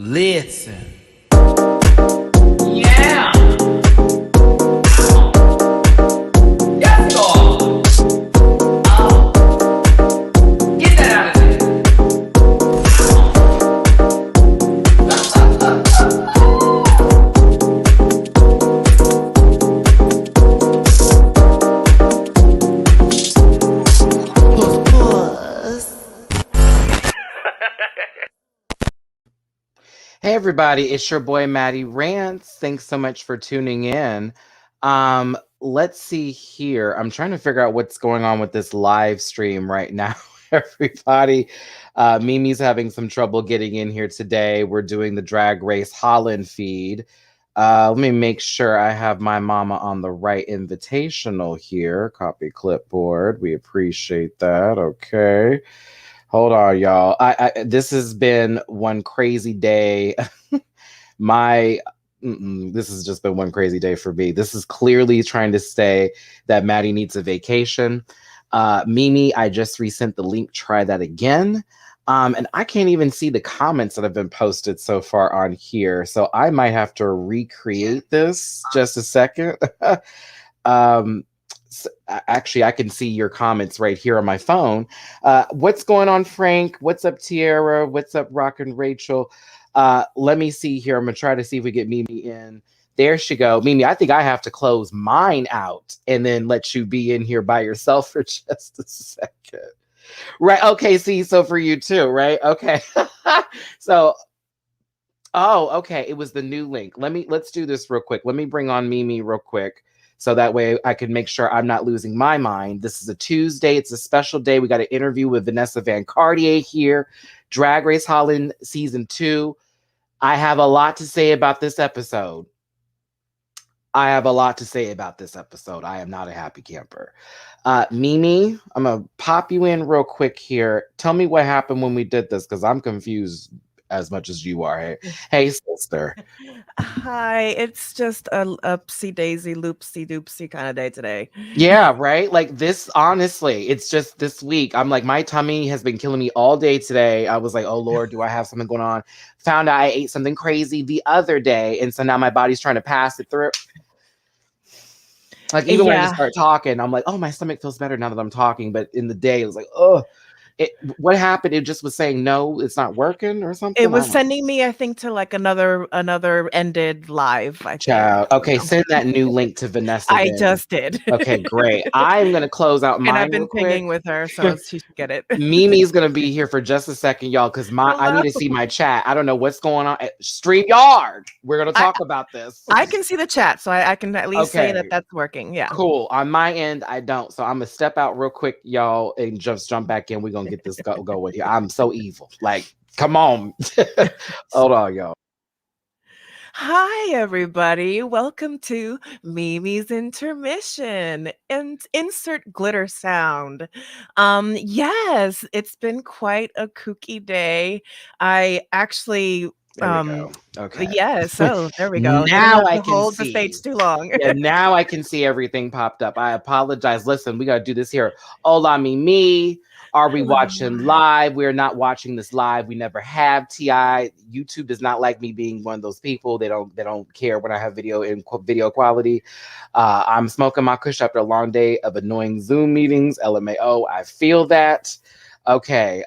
Listen. Yeah. Yes, God. Oh. Get that out of there. Hey everybody, it's your boy Matty Rants. Thanks so much for tuning in. Let's see here. I'm trying to figure out what's going on with this live stream right now. Everybody, Mimi's having some trouble getting in here today. We're doing the Drag Race Holland feed. Let me make sure I have my mama on the right invitational here. Copy clipboard. We appreciate that. Okay. Hold on, y'all. This has been one crazy day. This has just been one crazy day for me. This is clearly trying to say that Matty needs a vacation. Mimi, I just resent the link. Try that again. And I can't even see the comments that have been posted so far on here. So I might have to recreate this. Just a second. Actually, I can see your comments right here on my phone. What's going on, Frank? What's up, Tiara? What's up, Rock and Rachel? Let me see here. I'm going to try to see if we get Mimi in. There she go. Mimi, I think I have to close mine out and then let you be in here by yourself for just a second. Right. Okay. See, so for you too, right? Okay. So, okay. It was the new link. Let's do this real quick. Let me bring on Mimi real quick. So that way I can make sure I'm not losing my mind. This is a Tuesday. It's a special day. We got an interview with Vanessa Van Cartier here. Drag Race Holland Season 2. I have a lot to say about this episode. I am not a happy camper. Mimi, I'm going to pop you in real quick here. Tell me what happened when we did this, because I'm confused as much as you are. Hey, sister. Hi, it's just a upsy daisy loopsy doopsy kind of day today. Yeah, right? Like this, honestly, it's just this week. I'm like, my tummy has been killing me all day today. I was like, oh Lord, do I have something going on? Found out I ate something crazy the other day. And so now my body's trying to pass it through. Like even when I just start talking, I'm like, oh, my stomach feels better now that I'm talking. But in the day, it was like, oh. What happened? It just was saying no, it's not working or something. It was sending me, I think, to like another ended live. I think. Okay, send that new link to Vanessa. I just did. Okay, great. I'm gonna close out mine. And I've been pinging with her, so she should get it. Mimi's gonna be here for just a second, y'all, because I need to see my chat. I don't know what's going on at StreamYard. We're gonna talk about this. I can see the chat, so I can at least say that that's working. Yeah. Cool. On my end, I don't. So I'm gonna step out real quick, y'all, and just jump back in. We're gonna get this going here. I'm so evil. Like, come on. Hold on, y'all. Hi, everybody. Welcome to Mimi's Intermission and insert glitter sound. Yes, it's been quite a kooky day. I actually there we go. Okay. Yeah, so there we go. Now I can hold see. The stage too long. Yeah, now I can see everything popped up. I apologize. Listen, we gotta do this here. Hola, Mimi. Are we watching live? We're not watching this live. We never have. TI. YouTube does not like me being one of those people. They don't care when I have video in video quality. I'm smoking my kush after a long day of annoying Zoom meetings. LMAO. I feel that. Okay.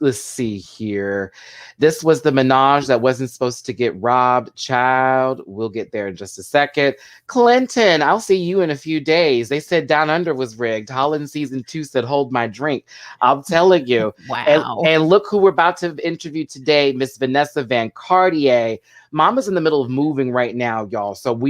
Let's see here. This was the menage that wasn't supposed to get robbed. Child, we'll get there in just a second. Clinton, I'll see you in a few days. They said Down Under was rigged. Holland Season 2 said hold my drink. I'm telling you. Wow. And look who we're about to interview today, Miss Vanessa Van Cartier. Mama's in the middle of moving right now, y'all. So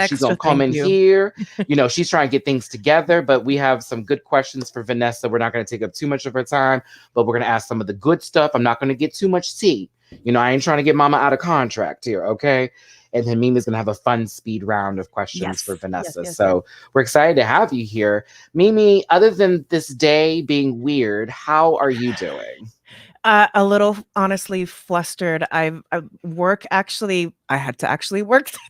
she's gonna come in here. You know, she's trying to get things together, but we have some good questions for Vanessa. We're not going to take up too much of her time, but we're going to ask some of the good stuff. I'm not going to get too much tea. You know, I ain't trying to get Mama out of contract here, okay? And then Mimi's going to have a fun speed round of questions for Vanessa. So we're excited to have you here. Mimi, other than this day being weird, how are you doing? A little, honestly, flustered. I had to actually work today.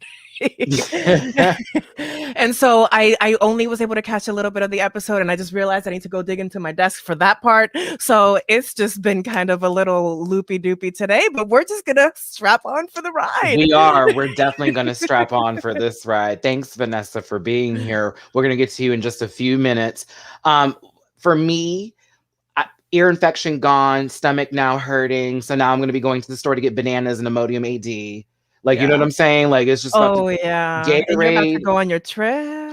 And so I only was able to catch a little bit of the episode, and I just realized I need to go dig into my desk for that part. So it's just been kind of a little loopy doopy today, but we're just gonna strap on for the ride. We are. We're definitely going to strap on for this ride. Thanks, Vanessa, for being here. We're going to get to you in just a few minutes. For me, ear infection gone, stomach now hurting. So now I'm going to be going to the store to get bananas and Imodium AD. Like, you know what I'm saying? Like, it's just Oh yeah. And you're about to Gatorade. go on your trip.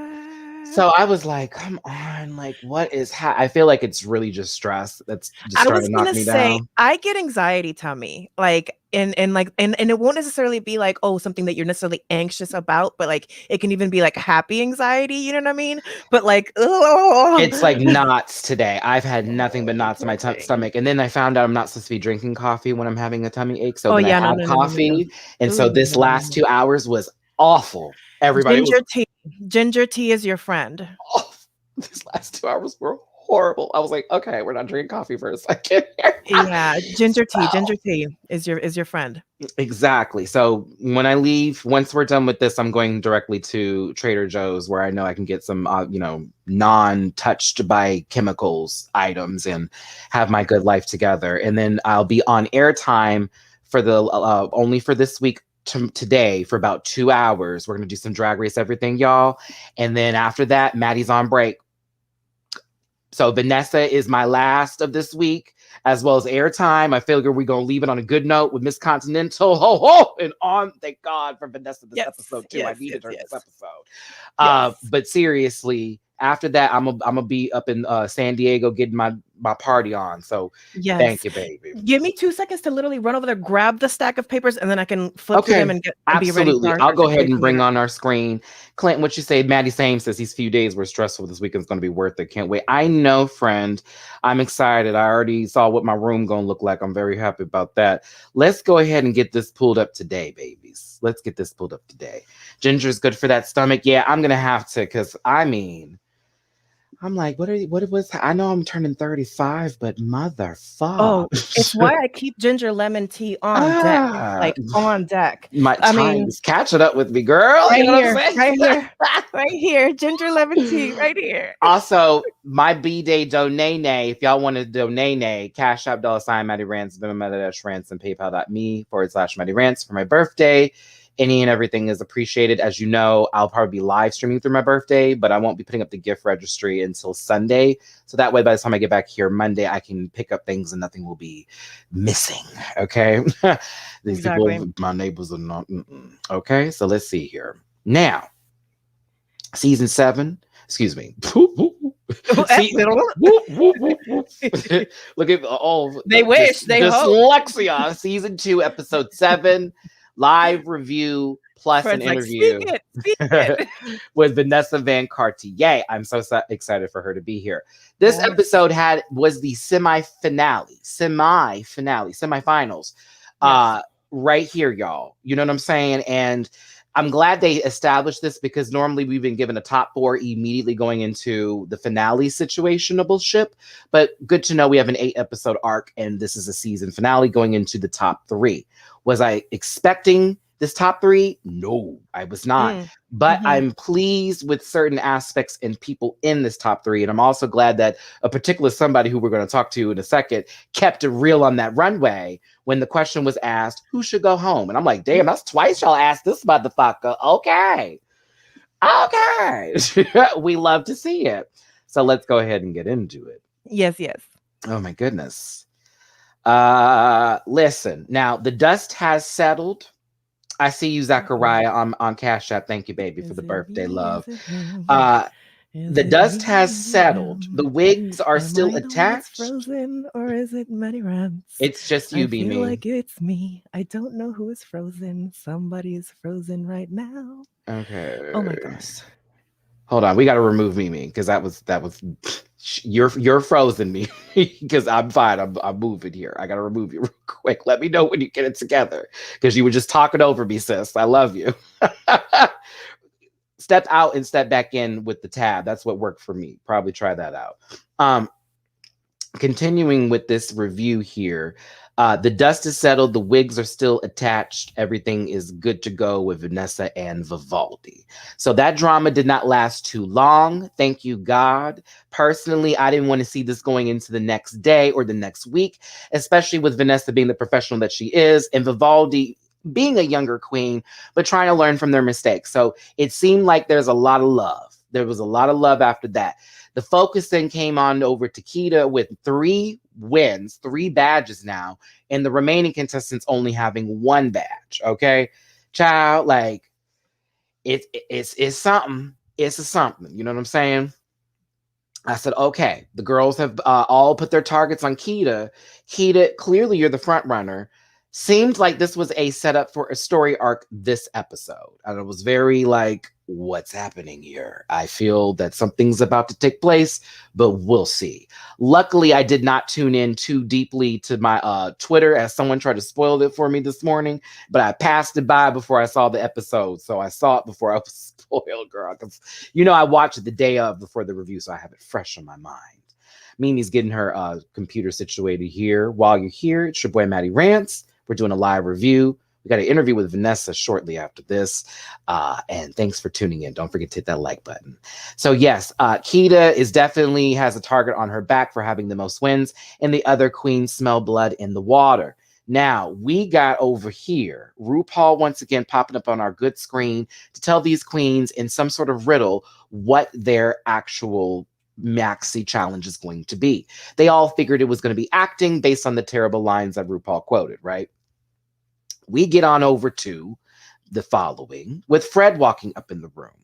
So I was like, come on, like, what is I feel like it's really just stress that's just I starting was to knock gonna me say down. I get anxiety tummy, like, and it won't necessarily be like, oh, something that you're necessarily anxious about, but like it can even be like happy anxiety, you know what I mean? But like, It's like knots today. I've had nothing but knots in my stomach. And then I found out I'm not supposed to be drinking coffee when I'm having a tummy ache. So Oh then I yeah, have no. coffee. And so Ooh, this last 2 hours was awful. Everybody was Ginger tea is your friend. off. These last 2 hours were horrible. I was like, okay, we're not drinking coffee for a second. Yeah, ginger tea is your friend. Exactly. So when I leave, once we're done with this, I'm going directly to Trader Joe's where I know I can get some, non-touched by chemicals items and have my good life together. And then I'll be on airtime for the only for this week today for about 2 hours. We're gonna do some Drag Race everything, y'all. And then after that, Maddie's on break. So Vanessa is my last of this week, as well as airtime. I figure we're going to leave it on a good note with Miss Continental. Ho, ho! And on, thank God for Vanessa this episode, too. I needed her this episode. But seriously, after that, I'm gonna be up in San Diego getting my party on. So thank you, baby. Give me 2 seconds to literally run over there, grab the stack of papers, and then I can flip through them and be ready. Absolutely. I'll go ahead and bring on our screen. Clinton, what you say? Maddie Same says these few days were stressful. This weekend's going to be worth it. Can't wait. I know, friend. I'm excited. I already saw what my room going to look like. I'm very happy about that. Let's go ahead and get this pulled up today, babies. Let's get this pulled up today. Ginger's good for that stomach. Yeah, I'm going to have to, because I'm like, what was, I know I'm turning 35, but motherfucker. Oh, it's why I keep ginger lemon tea on deck. Like on deck. I mean, catching up with me, girl. Right here. Ginger lemon tea, right here. Also, my B-Day donate, if y'all want to donate, Cash App, $MattyRants, Venmo, Rants, and PayPal.me/MattyRants for my birthday. Any and everything is appreciated. As you know, I'll probably be live streaming through my birthday, but I won't be putting up the gift registry until Sunday. So that way, by the time I get back here Monday, I can pick up things and nothing will be missing. Okay. These people, my neighbors are not. Okay. So let's see here. Now, season 7. Excuse me. Look at they wish they dyslexia. Hope. Season 2, episode 7. Live review plus an interview speak it. with Vanessa Van Cartier. I'm so excited for her to be here. This episode was the semifinals. Right here, y'all. You know what I'm saying? And I'm glad they established this because normally we've been given a top 4 immediately going into the finale situationable ship. But good to know we have an 8-episode arc and this is a season finale going into the top 3. Was I expecting this top 3? No, I was not. But I'm pleased with certain aspects and people in this top 3. And I'm also glad that a particular somebody who we're going to talk to in a second kept it real on that runway when the question was asked, who should go home? And I'm like, damn, that's twice y'all asked this motherfucker. Okay. We love to see it. So let's go ahead and get into it. Yes. Oh my goodness. Listen, now the dust has settled. I see you, Zachariah, on Cash App. Thank you, baby, for the birthday love. The dust has settled. The wigs are still attached. Frozen, or is it MattyRants? It's just you, Mimi. I feel like it's me. I don't know who is frozen. Somebody is frozen right now. Okay. Oh my gosh. Hold on, we got to remove Mimi because that was you're frozen me because I'm fine. I'm moving here. I got to remove you real quick. Let me know when you get it together because you were just talking over me, sis. I love you. Step out and step back in with the tab. That's what worked for me. Probably try that out. continuing with this review here, the dust is settled, the wigs are still attached, everything is good to go with Vanessa and Vivaldi. So that drama did not last too long. Thank you, God. Personally, I didn't want to see this going into the next day or the next week, especially with Vanessa being the professional that she is, and Vivaldi being a younger queen, but trying to learn from their mistakes. So it seemed like there's a lot of love. There was a lot of love after that. The focus then came on over to Keita with 3 wins, 3 badges now, and the remaining contestants only having 1 badge. Okay, child, like it's something. It's a something. You know what I'm saying? I said, okay, the girls have all put their targets on Keita. Keita, clearly you're the front runner. Seemed like this was a setup for a story arc this episode. And it was very like, what's happening here? I feel that something's about to take place, but we'll see. Luckily, I did not tune in too deeply to my Twitter as someone tried to spoil it for me this morning, but I passed it by before I saw the episode. So I saw it before I was spoiled, girl. Because, I watched it the day of before the review, so I have it fresh on my mind. Mimi's getting her computer situated here. While you're here, it's your boy Matty Rants. We're doing a live review. We got an interview with Vanessa shortly after this. And thanks for tuning in. Don't forget to hit that like button. So yes, Keita is definitely has a target on her back for having the most wins, and the other queens smell blood in the water. Now, we got over here, RuPaul once again popping up on our good screen to tell these queens in some sort of riddle what their actual Maxi challenge is going to be. They all figured it was going to be acting based on the terrible lines that RuPaul quoted, right? We get on over to the following with Fred walking up in the room.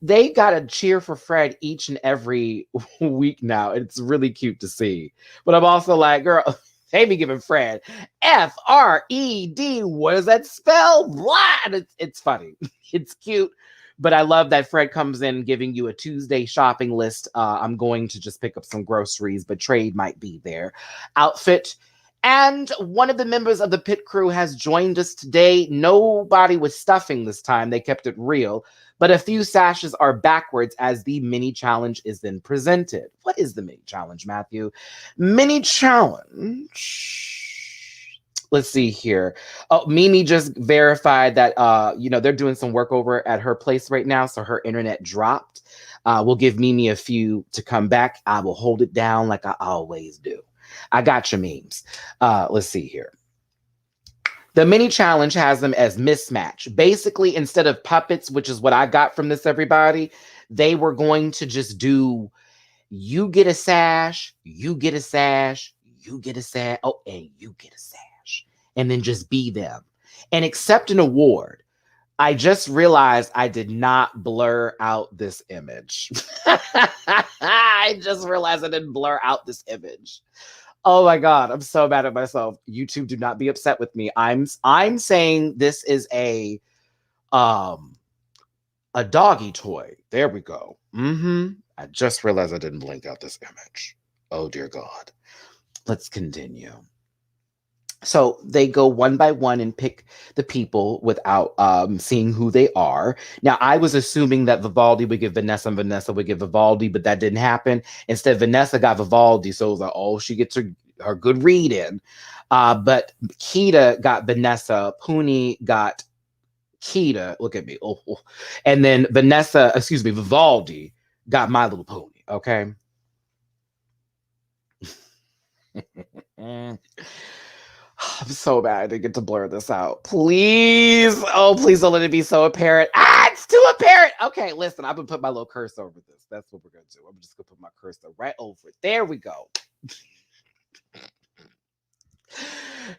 They got a cheer for Fred each and every week now. It's really cute to see. But I'm also like, girl, they be giving Fred F-R-E-D. What does that spell? What? It's funny. It's cute. But I love that Fred comes in giving you a Tuesday shopping list. I'm going to just pick up some groceries, but trade might be there. Outfit. And one of the members of the pit crew has joined us today. Nobody was stuffing this time. They kept it real. But a few sashes are backwards as the mini challenge is then presented. What is the mini challenge, Matthew? Mini challenge. Let's see here. Oh, Mimi just verified that, they're doing some work over at her place right now. So her internet dropped. We'll give Mimi a few to come back. I will hold it down like I always do. I got your memes. Let's see here. The mini challenge has them as mismatch. Basically, instead of puppets, which is what I got from this, everybody, they were going to just do, you get a sash, you get a sash, you get a sash, oh, and you get a sash. And then just be them. And accept an award. I just realized I did not blur out this image. I just realized I didn't blur out this image. Oh my God, I'm so mad at myself. YouTube, do not be upset with me. I'm saying this is a doggy toy. There we go. I just realized I didn't blink out this image. Oh dear God. Let's continue. So they go one by one and pick the people without seeing who they are. Now, I was assuming that Vivaldi would give Vanessa and Vanessa would give Vivaldi, but that didn't happen. Instead, Vanessa got Vivaldi, so it was like, oh, she gets her good read in. But Keita got Vanessa. Puni got Keita. Look at me. Oh. And then Vivaldi got My Little Pony, okay? I'm so bad I didn't get to blur this out. Please. Oh, please don't let it be so apparent. It's too apparent. Okay, listen, I'm going to put my little cursor over this. That's what we're going to do. I'm just going to put my cursor right over it. There we go.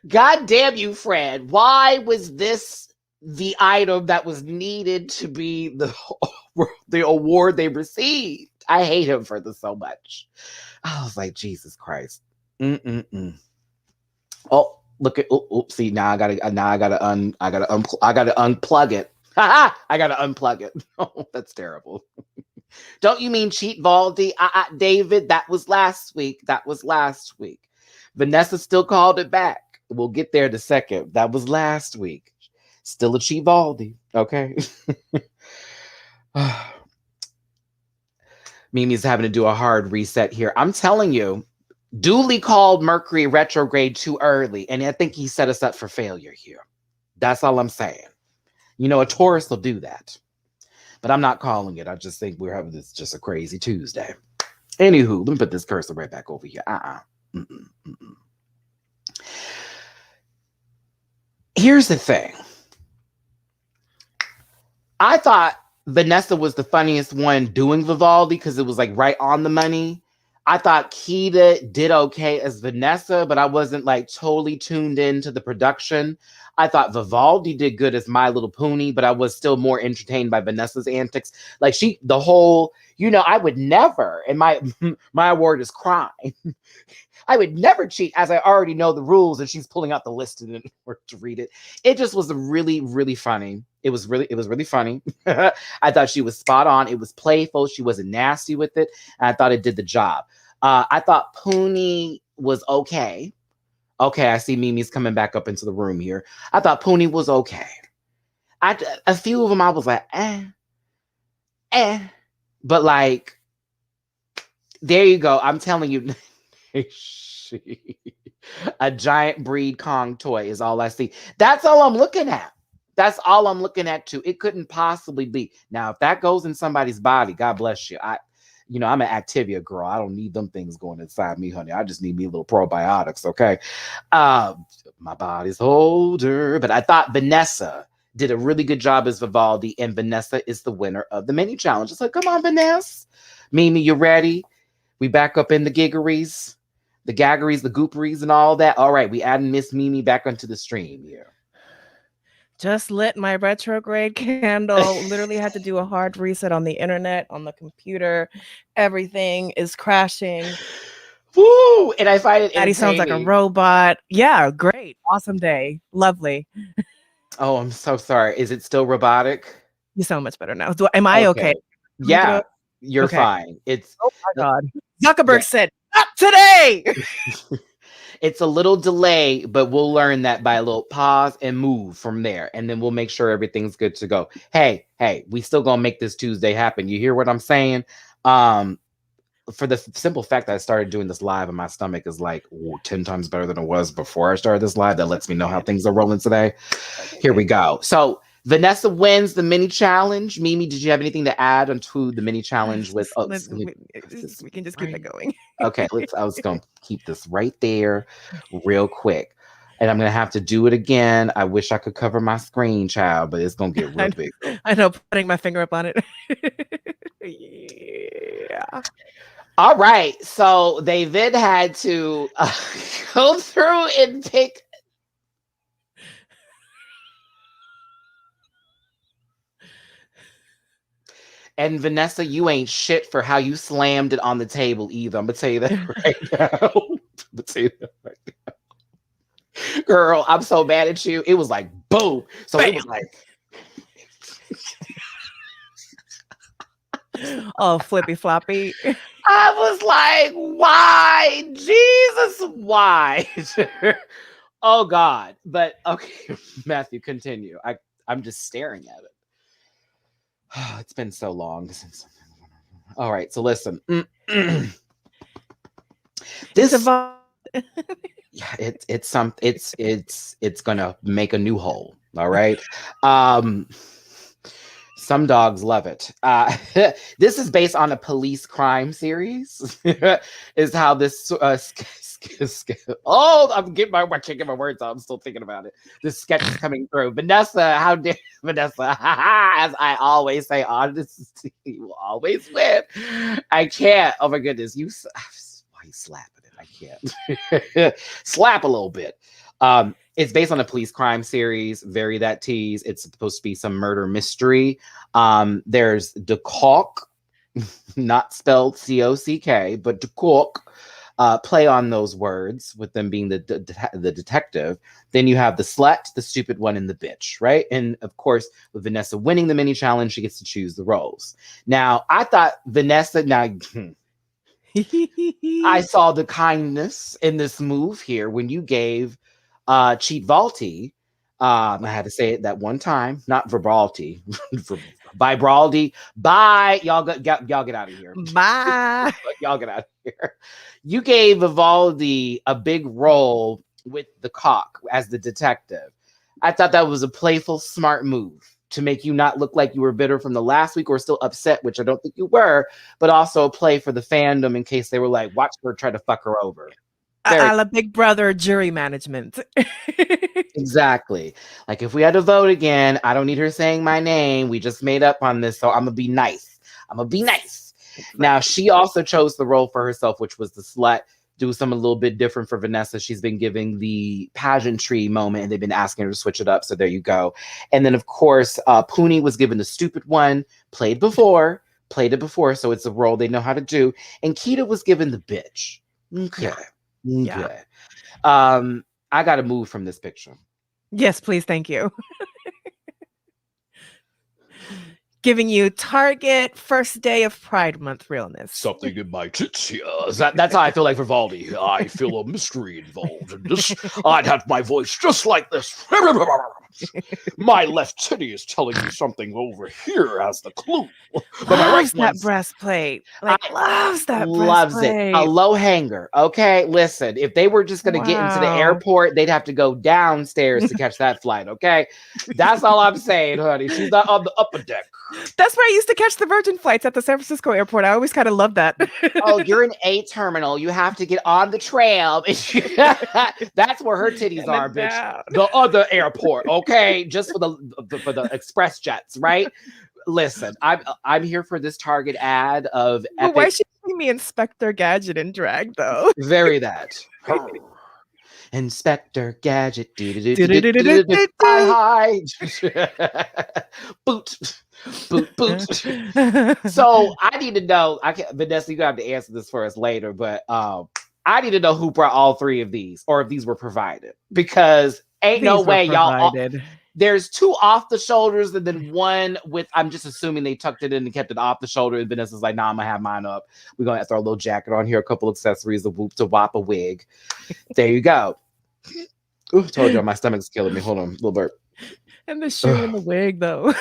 God damn you, Fred. Why was this the item that was needed to be the award they received? I hate him for this so much. I was like, Jesus Christ. Oh, look at see now I gotta unplug it. I gotta unplug it. Oh, that's terrible. Don't you mean cheat Valdi? David, that was last week. Vanessa still called it back. We'll get there in a second. That was last week. Still a cheat Valdi. Okay. Mimi's having to do a hard reset here. I'm telling you, duly called Mercury retrograde too early, and I think he set us up for failure here. That's all I'm saying. You know, a Taurus will do that, but I'm not calling it. I just think we're having this just a crazy Tuesday. Anywho, let me put this cursor right back over here. Mm-mm, mm-mm. Here's the thing. I thought Vanessa was the funniest one doing Vivaldi because it was like right on the money. I thought Keita did okay as Vanessa, but I wasn't like totally tuned into the production. I thought Vivaldi did good as My Little Pony, but I was still more entertained by Vanessa's antics. Like the whole, I would never, and my award is crime. I would never cheat, as I already know the rules, and she's pulling out the list in order to read it. It just was really, really funny. It was really funny. I thought she was spot on. It was playful. She wasn't nasty with it. And I thought it did the job. I thought Poonie was okay. Okay, I see Mimi's coming back up into the room here. I thought Poonie was okay. A few of them I was like, but like, there you go. I'm telling you. A giant breed Kong toy is all I see. That's all I'm looking at. That's all I'm looking at too. It couldn't possibly be. Now, if that goes in somebody's body, God bless you. I'm an Activia girl. I don't need them things going inside me, honey. I just need me a little probiotics, okay? My body's older. But I thought Vanessa did a really good job as Vivaldi, and Vanessa is the winner of the mini challenge. It's like, come on, Vanessa. Mimi, you ready? We back up in the giggeries, the gaggeries, the gooperies, and all that. All right, we adding Miss Mimi back onto the stream here. Just lit my retrograde candle. Literally had to do a hard reset on the internet, on the computer. Everything is crashing. Woo! And I find it Matty sounds like a robot. Yeah, great. Awesome day. Lovely. Oh, I'm so sorry. Is it still robotic? You sound much better now. Am I okay? Yeah, you're fine. It's oh my God. Zuckerberg said, not today. It's a little delay, but we'll learn that by a little pause and move from there. And then we'll make sure everything's good to go. Hey, we still gonna make this Tuesday happen. You hear what I'm saying? For the simple fact that I started doing this live and my stomach is like 10 times better than it was before I started this live. That lets me know how things are rolling today. Here we go. So Vanessa wins the mini challenge. Mimi, did you have anything to add onto the mini challenge with? We can just keep it going. Okay, I was going to keep this right there real quick. And I'm going to have to do it again. I wish I could cover my screen, child, but it's going to get real big. I know, putting my finger up on it. Yeah. All right. So they then had to go through and pick. And Vanessa, you ain't shit for how you slammed it on the table either. I'm going to tell you that right now. Girl, I'm so mad at you. It was like, boom. So Bam. It was like. Oh, flippy floppy. I was like, why? Jesus, why? Oh, God. But, okay, Matthew, continue. I'm just staring at it. It's been so long since. All right, so listen. This it's gonna make a new hole. All right. Some dogs love it. This is based on a police crime series. Is how this I'm getting I can't get my words out. I'm still thinking about it. This sketch is coming through. Vanessa, how dare Vanessa? As I always say, honesty will always win. I can't. Oh my goodness, why you slapping it? I can't. Slap a little bit. It's based on a police crime series. Vary that tease. It's supposed to be some murder mystery. There's DeCock, not spelled C-O-C-K, but DeCock. Play on those words with them being the detective. Then you have the slut, the stupid one, and the bitch, right? And of course, with Vanessa winning the mini challenge, she gets to choose the roles. Now, I thought Vanessa. Now, I saw the kindness in this move here when you gave Cheat Valti. I had to say it that one time, not Verbalti. Bye, Brawldy. Bye. Y'all get out of here. Bye. Y'all get out of here. You gave Vivaldi a big role with the cock as the detective. I thought that was a playful, smart move to make you not look like you were bitter from the last week or still upset, which I don't think you were, but also a play for the fandom in case they were like, watch her try to fuck her over. A la Big Brother jury management. Exactly. Like if we had to vote again, I don't need her saying my name. We just made up on this, so I'm gonna be nice. Now, she also chose the role for herself, which was the slut. Do something a little bit different for Vanessa. She's been giving the pageantry moment, and they've been asking her to switch it up. So there you go. And then, of course, Poonie was given the stupid one, played it before, so it's a role they know how to do. And Keita was given the bitch. Okay. Yeah. I got to move from this picture. Yes, please. Thank you. Giving you Target first day of Pride Month realness. Something in my tits here. That's how I feel like Vivaldi. I feel a mystery involved in this. I'd have my voice just like this. My left titty is telling me something over here as the clue. But my right Loves that breastplate. Loves that loves breastplate. it. A low hanger. Okay, listen. If they were just going to get into the airport, they'd have to go downstairs to catch that flight. Okay, that's all I'm saying, honey. She's not on the upper deck. That's where I used to catch the Virgin flights at the San Francisco airport. I always kind of loved that. Oh, you're in A terminal. You have to get on the tram. That's where her titties are, bitch. Down. The other airport, okay, just for the express jets, right? Listen, I'm here for this Target ad of But epic. why is she giving me Inspector Gadget in drag though? Very that. Inspector Gadget. Do-do-do-do-do-do-do. Hi. Boot. So I need to know. Vanessa, you have to answer this for us later, but I need to know who brought all three of these, or if these were provided, because ain't no way y'all. There's two off the shoulders and then one with. I'm just assuming they tucked it in and kept it off the shoulder. And Vanessa's like, "Nah, I'm gonna have mine up. We're gonna throw a little jacket on here, a couple accessories, a whoop to wop, a wig. There you go." Ooh, told you my stomach's killing me. Hold on, little burp. And the shoe and the wig, though.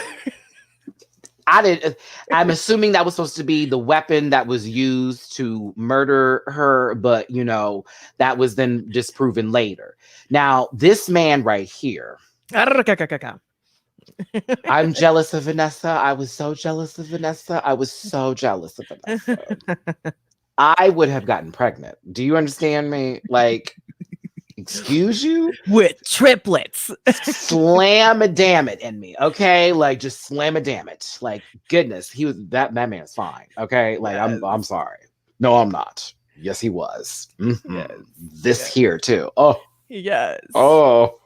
I'm assuming that was supposed to be the weapon that was used to murder her, but that was then disproven later. Now, this man right here. I'm jealous of Vanessa. I was so jealous of Vanessa. I would have gotten pregnant. Do you understand me? Like, excuse you? With triplets. Slam a damn it in me, okay? Like, just slam a damn it. Like, goodness, he was that man's fine, okay? Like, yes. I'm sorry. No, I'm not. Yes, he was. Mm-hmm. Yes. This here too. Oh, yes. Oh,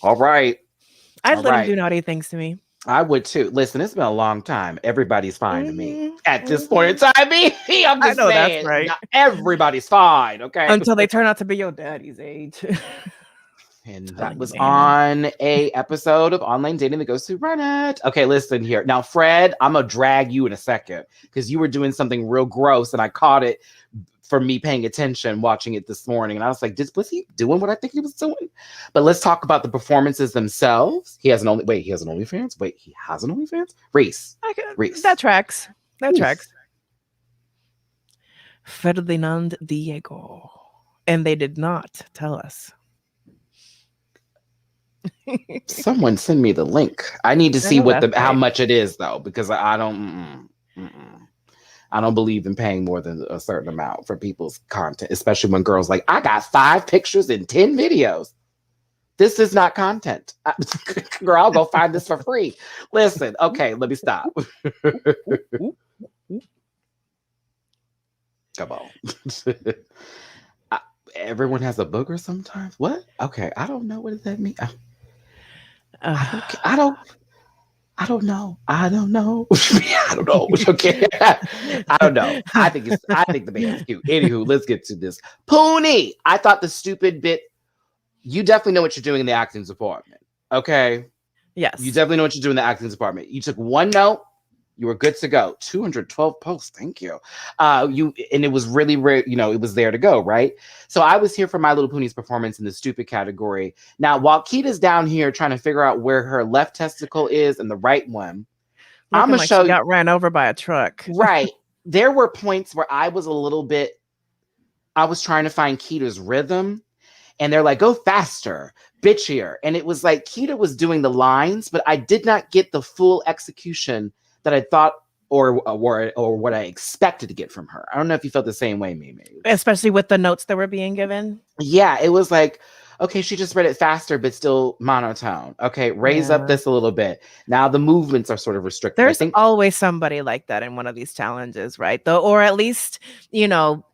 all right. I'd let him do naughty things to me. I would too. Listen, it's been a long time. Everybody's fine to me at this point in time. I'm just saying, that's right. Everybody's fine, okay? Until they turn out to be your daddy's age. And that was on a episode of Online Dating that goes to Run It. Okay, listen here. Now, Fred, I'm going to drag you in a second because you were doing something real gross and I caught it from me paying attention, watching it this morning. And I was like, was he doing what I think he was doing? But let's talk about the performances themselves. He has an OnlyFans? Wait, he has an OnlyFans? Reese. That tracks. Ferdinand Diego. And they did not tell us. Someone send me the link. I need to see how much it is though, because I don't believe in paying more than a certain amount for people's content, especially when girls like, I got 5 pictures and 10 videos. This is not content. Girl, I'll go find this for free. Listen, okay, let me stop. Come on. Everyone has a booger sometimes. What? Okay, I don't know. What does that mean? I don't know. I don't know. Okay. I don't know. I think the man's cute. Anywho, let's get to this. Poonie. I thought the stupid bit. You definitely know what you're doing in the acting department. Okay. Yes. You definitely know what you're doing in the acting department. You took one note. You were good to go. 212 posts. Thank you. And it was really, it was there to go, right? So I was here for My Little Poonie's performance in the stupid category. Now, while Keita's down here trying to figure out where her left testicle is and the right one, I'm Looking gonna like show she you. got ran over by a truck. Right. There were points where I was a little bit. I was trying to find Kita's rhythm, and they're like, "Go faster, bitchier," and it was like Kita was doing the lines, but I did not get the full execution that I thought or what I expected to get from her. I don't know if you felt the same way, Mimi. Especially with the notes that were being given. Yeah, it was like, okay, she just read it faster, but still monotone. Okay, raise up Yeah. this a little bit. Now the movements are sort of restricted. There's I think always somebody like that in one of these challenges, right? Though, or at least,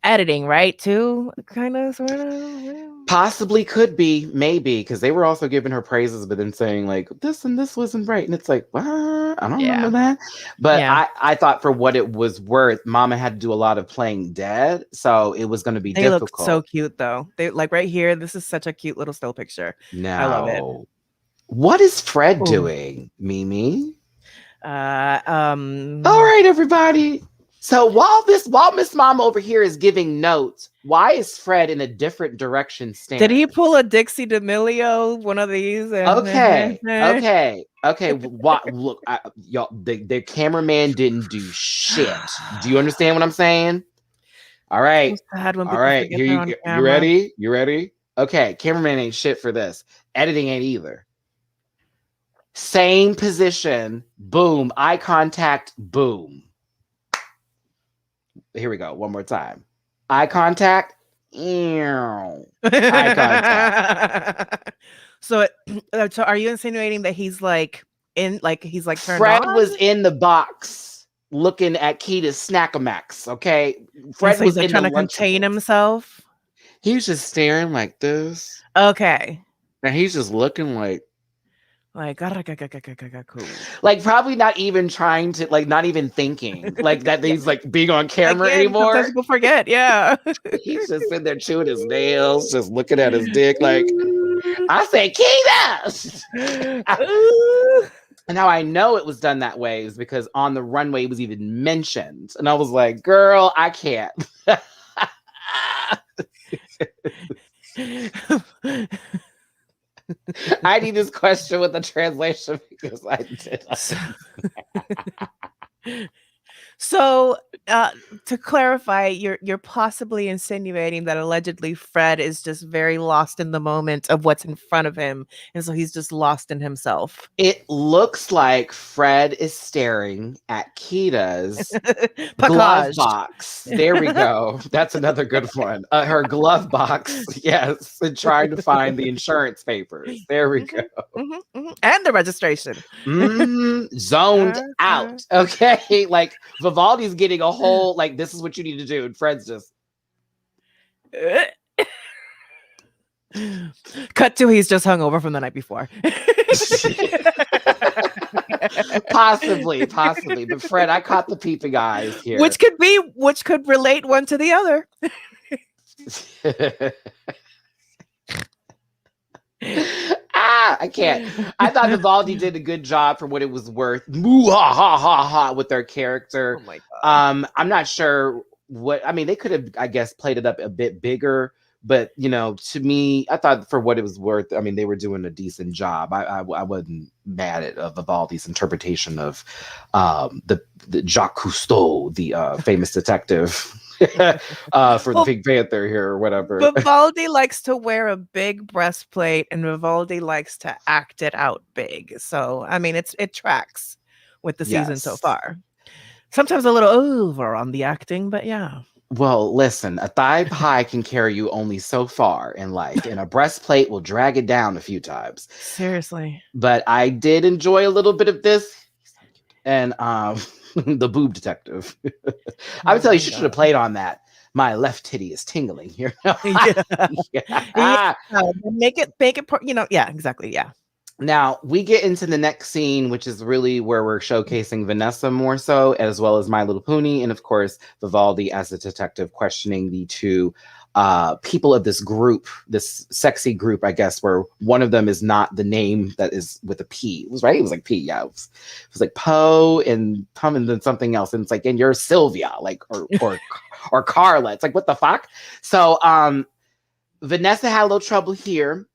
editing, right? Too, kind of, sort of. possibly could be, maybe, because they were also giving her praises, but then saying like this and this wasn't right. And it's like, what? I don't remember that. But Yeah. I thought for what it was worth, Mama had to do a lot of playing dead. So it was going to be They difficult. look so cute, though. They like right here. This is such a cute little still picture. Now, I love it. What is Fred Ooh. doing, Mimi? All All right, everybody. So while Miss Mama over here is giving notes, why is Fred in a different direction standing? Did he pull a Dixie D'Amelio, one of these? Okay. Look, y'all, the cameraman didn't do shit. Do you understand what I'm saying? All right. So all right. Here you ready? You ready? Okay. Cameraman ain't shit for this. Editing ain't either. Same position. Boom. Eye contact. Boom. Here we go. One more time. Eye contact. Eye contact. So are you insinuating that he's like turned Fred on? was in the box looking at Kita's Snackamax. Okay, Fred was trying to contain himself. He was just staring like this. Okay, and he's just looking like cool. Like probably not even trying to, like not even thinking like that he's like being on camera anymore. Sometimes people forget. Yeah, he's just sitting there chewing his nails, just looking at his dick like, I say Kita. And how I know it was done that way is because on the runway it was even mentioned, and I was like, girl, I can't. I need this question with the translation because I did. So, to clarify, you're possibly insinuating that allegedly Fred is just very lost in the moment of what's in front of him, and so he's just lost in himself. It looks like Fred is staring at Kita's glove box. There we go. That's another good one. Her glove box, yes, and trying to find the insurance papers. There we go. And the registration. Zoned out. Okay, like Vivaldi's getting a whole, like, this is what you need to do, and Fred's just cut to he's just hungover from the night before. possibly, but Fred, I caught the peeping eyes here, which could relate one to the other. I can't. I thought Vivaldi did a good job for what it was worth. Moo ha ha ha ha with their character. Oh my God. I'm not sure what, I mean, they could have, I guess, played it up a bit bigger, but to me, I thought for what it was worth, I mean, they were doing a decent job. I wasn't mad at Vivaldi's interpretation of the Jacques Cousteau, the famous detective. For the Pink Panther here or whatever. Vivaldi likes to wear a big breastplate, and Vivaldi likes to act it out big. So I mean, it tracks with the season so far. Sometimes a little over on the acting, but yeah. Well, listen, a thigh high can carry you only so far in life, and a breastplate will drag it down a few times. Seriously. But I did enjoy a little bit of this, and the boob detective. I would tell you, she should have played on that. My left titty is tingling here. Yeah. Make it, yeah, exactly. Yeah. Now we get into the next scene, which is really where we're showcasing Vanessa more so, as well as My Little Pony, and of course Vivaldi as a detective questioning the two people of this group, this sexy group, I guess, where one of them is not the name that is with a P. It was right. It was like P. Yeah. It was like Poe and Pum and then something else. And it's like, and you're Sylvia, like, or Carla. It's like, what the fuck? So, Vanessa had a little trouble here.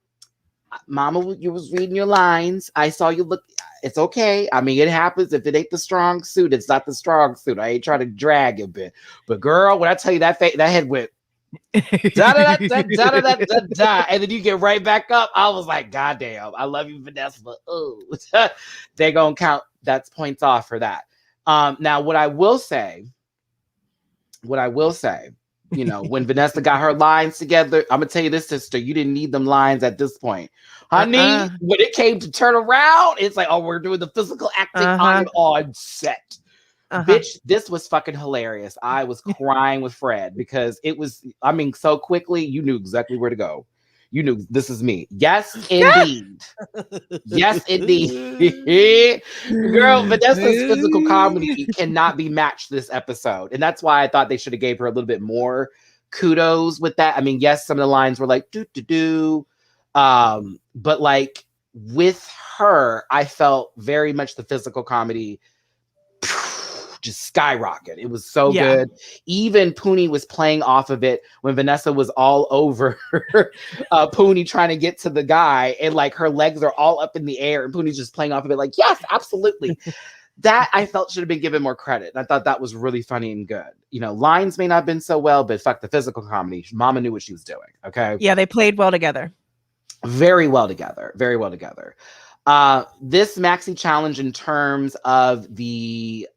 Mama, you was reading your lines. I saw you look. it's okay. I mean, it happens. If it ain't the strong suit, it's not the strong suit. I ain't trying to drag it, but girl, when I tell you that head went da da da da da da da da, and then you get right back up. I was like, God damn, I love you, Vanessa, but they gonna count. That's points off for that. Now, what I will say, you know, when Vanessa got her lines together, I'm gonna tell you this, sister, you didn't need them lines at this point, honey. When it came to turn around, it's like, oh, we're doing the physical acting on set. Bitch, this was fucking hilarious. I was crying with Fred because it was, I mean, so quickly, you knew exactly where to go. You knew this is me. Yes, indeed. Yes, indeed. Girl, Vanessa's physical comedy cannot be matched this episode. And that's why I thought they should have gave her a little bit more kudos with that. I mean, yes, some of the lines were like, do. But like with her, I felt very much the physical comedy just skyrocket. It was so good. Even Poonie was playing off of it when Vanessa was all over Poonie trying to get to the guy, and like her legs are all up in the air and Poonie's just playing off of it like, yes, absolutely. That I felt should have been given more credit. And I thought that was really funny and good. You know, lines may not have been so well, but fuck the physical comedy. Mama knew what she was doing. Okay. Yeah, they played well together. Very well together. Very well together. This Maxi challenge in terms of the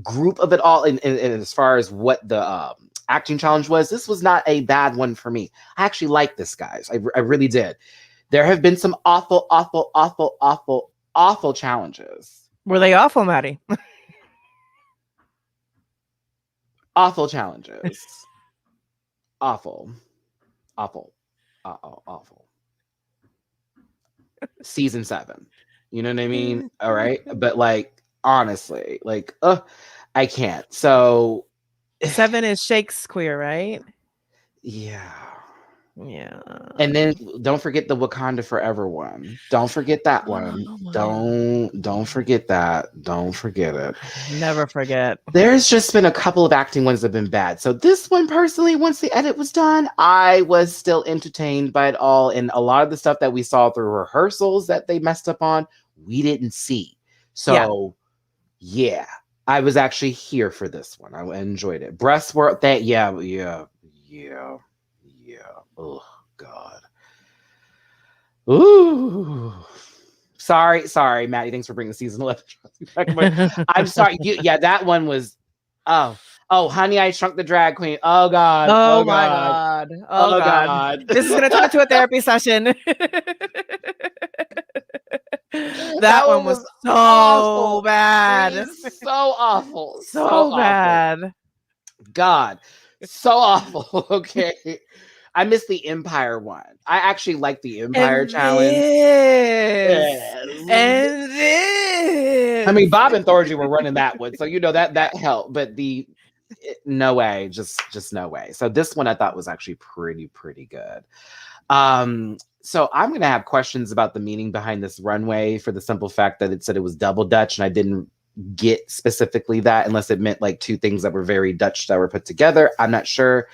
group of it all, and as far as what the acting challenge was, this was not a bad one for me. I actually like this, guys. I really did. There have been some awful challenges. Were they awful, Matty? Awful challenges. Awful. Season 7. You know what I mean? All right. But like, honestly, like, I can't. So 7 is Shakespeare, right? Yeah. And then don't forget the Wakanda Forever one. Don't forget that one. Don't forget that. Don't forget it. Never forget. There's just been a couple of acting ones that have been bad. So this one, personally, once the edit was done, I was still entertained by it all. And a lot of the stuff that we saw through rehearsals that they messed up on, we didn't see. So yeah, I was actually here for this one. I enjoyed it. Breasts were that, yeah. Oh God. Ooh. Sorry, Matty. Thanks for bringing season 11. I'm sorry. That one was. Oh, Honey, I Shrunk the Drag Queen. Oh God. Oh my God. Oh God. This is gonna turn into a therapy session. That one was so awful. Bad. So awful. So bad. Awful. God. So awful. Okay. I missed the Empire one. I actually like the Empire challenge. And this. I mean, Bob and Thorgy were running that one, so you know that helped. But no way, just no way. So this one I thought was actually pretty good. So I'm gonna have questions about the meaning behind this runway for the simple fact that it said it was double Dutch, and I didn't get specifically that unless it meant like two things that were very Dutch that were put together. I'm not sure.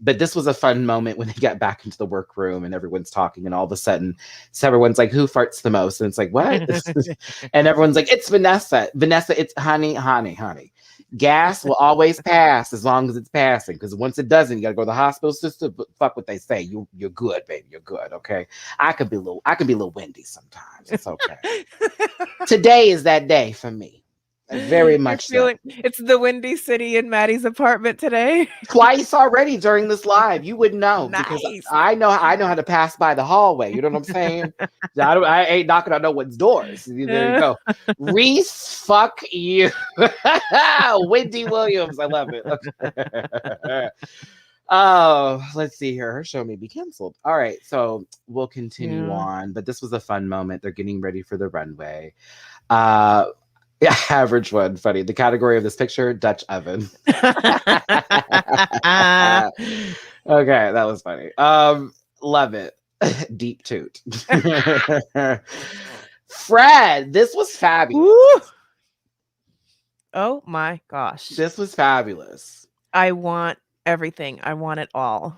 But this was a fun moment when they got back into the workroom and everyone's talking, and all of a sudden everyone's like, who farts the most? And it's like, what? And everyone's like, it's Vanessa. Vanessa, it's honey. Gas will always pass as long as it's passing, because once it doesn't, you gotta go to the hospital, sister. But fuck what they say. You're good, baby. You're good. Okay. I could be a little windy sometimes. It's okay. Today is that day for me. Very much so. It's the Windy City in Matty's apartment today. Twice already during this live. You wouldn't know. Nice. Because I know how to pass by the hallway. You know what I'm saying? I ain't knocking on no one's doors. There you go. Reese, fuck you. Wendy Williams. I love it. Okay. Oh, let's see here. Her show may be canceled. All right, so we'll continue on. But this was a fun moment. They're getting ready for the runway. Average one, funny. The category of this picture, Dutch oven. Okay, that was funny. Love it. Deep toot. Fred, this was fabulous. Woo! Oh my gosh. This was fabulous. I want everything. I want it all.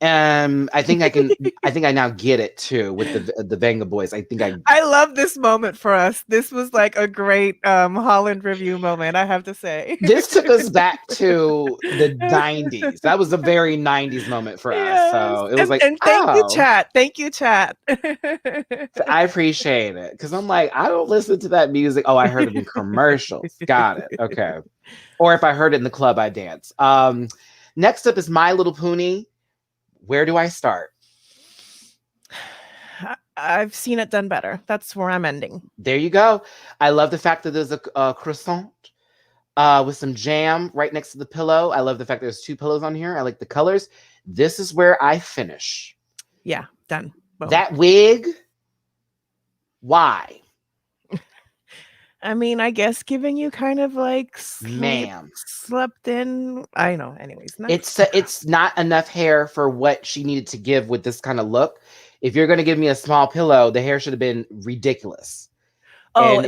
I think I now get it too with the Venga Boys. I think I love this moment for us. This was like a great Holland review moment, I have to say. this took us back to the 90s. That was a very 90s moment for us. So it was like, and thank you, oh, chat. Thank you, chat. I appreciate it because I'm like, I don't listen to that music. Oh, I heard it in commercials. Got it. Okay. Or if I heard it in the club, I dance. Next up is My Little Pony. Where do I start? I've seen it done better. That's where I'm ending. There you go. I love the fact that there's a croissant with some jam right next to the pillow. I love the fact there's 2 pillows on here. I like the colors. This is where I finish. Yeah, done. Boom. That wig, why? I mean, I guess giving you kind of like Ma'am. slept in. I know. Anyways, It's not enough hair for what she needed to give with this kind of look. If you're going to give me a small pillow, the hair should have been ridiculous. Oh,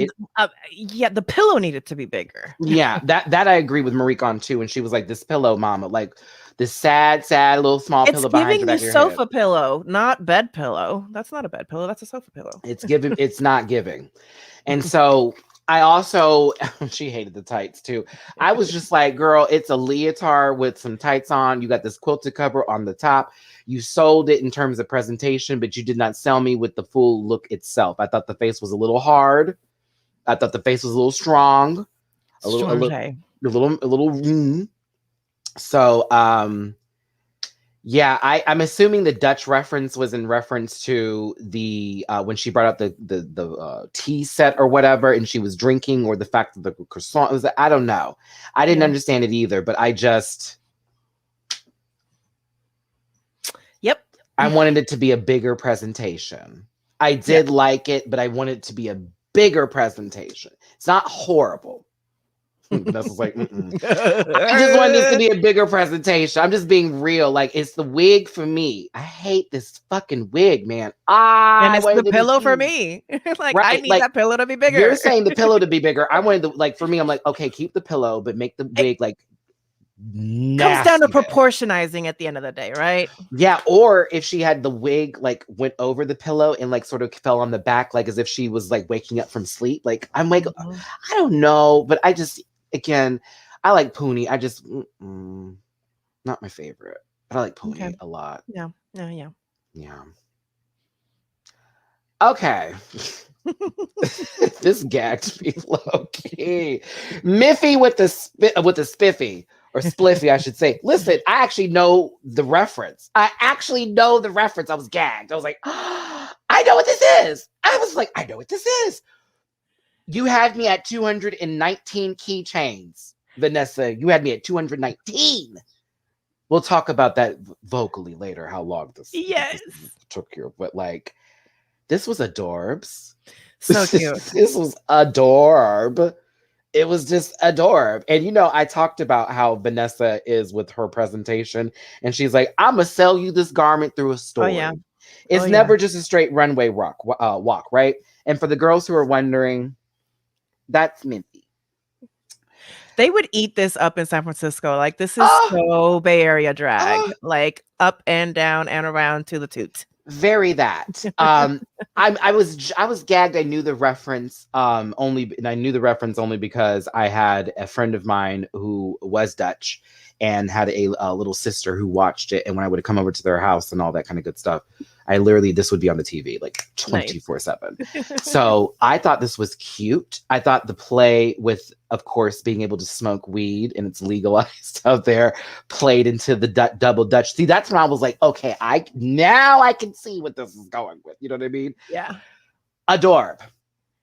yeah, the pillow needed to be bigger. Yeah, that I agree with Marique on too. And she was like, "This pillow, mama, like this sad little small pillow behind your back of your sofa head." pillow, not bed pillow. That's not a bed pillow. That's a sofa pillow. It's not giving. And so I also, she hated the tights too. I was just like, girl, it's a leotard with some tights on. You got this quilted cover on the top. You sold it in terms of presentation, but you did not sell me with the full look itself. I thought the face was a little hard. I thought the face was a little strong. A little. So, yeah, I'm assuming the Dutch reference was in reference to the when she brought up the tea set or whatever, and she was drinking, or the fact that the croissant was. I don't know. I didn't understand it either, but I just. Yep. I wanted it to be a bigger presentation. I did like it, but I wanted it to be a bigger presentation. It's not horrible. Vanessa's like, I just wanted this to be a bigger presentation. I'm just being real. Like, it's the wig for me. I hate this fucking wig, man. And it's the pillow for me. Like, right? I need that pillow to be bigger. You're saying the pillow to be bigger. I wanted for me, I'm like, okay, keep the pillow, but make the wig like comes down to proportionizing at the end of the day, right? Yeah, or if she had the wig like went over the pillow and like sort of fell on the back, like as if she was like waking up from sleep. Like I'm like, I don't know, but I just again, I like Poonie. I just not my favorite, but I like Poonie a lot. Yeah. Okay. This gagged me low key. Miffy with the spiffy. Or spliffy, I should say. Listen, I actually know the reference. I was gagged. I was like, I know what this is. I was like, I know what this is. You had me at 219 keychains, Vanessa. You had me at 219. We'll talk about that vocally later, how long this took here. But like, this was adorbs. So cute. This was adorb. It was just adorable. And, you know, I talked about how Vanessa is with her presentation. And she's like, I'm going to sell you this garment through a story. Oh, yeah. It's never just a straight runway walk, right? And for the girls who are wondering, that's Minty. They would eat this up in San Francisco. Like, this is so Bay Area drag. Like, up and down and around to the toot. Very that. I was gagged. I knew the reference only because I had a friend of mine who was Dutch and had a little sister who watched it. And when I would come over to their house and all that kind of good stuff, this would be on the TV like 24/7. So I thought this was cute. I thought the play with, of course, being able to smoke weed and it's legalized out there played into the double Dutch. See, that's when I was like, okay, I can see what this is going with. You know what I mean? Yeah. Adorb.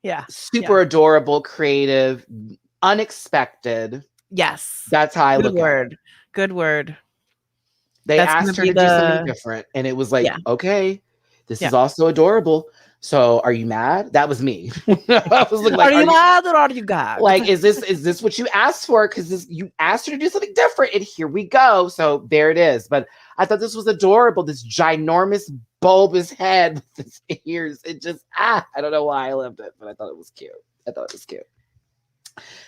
Yeah. Super adorable, creative, unexpected. Yes. That's how I look at it. Good word. They asked her to do something different. And it was like, okay, this is also adorable. So are you mad? That was me. I was like, are you mad or are you God? Like, is this what you asked for? Because you asked her to do something different. And here we go. So there it is. But I thought this was adorable. This ginormous bulbous head with his ears. It just, I don't know why I loved it, but I thought it was cute.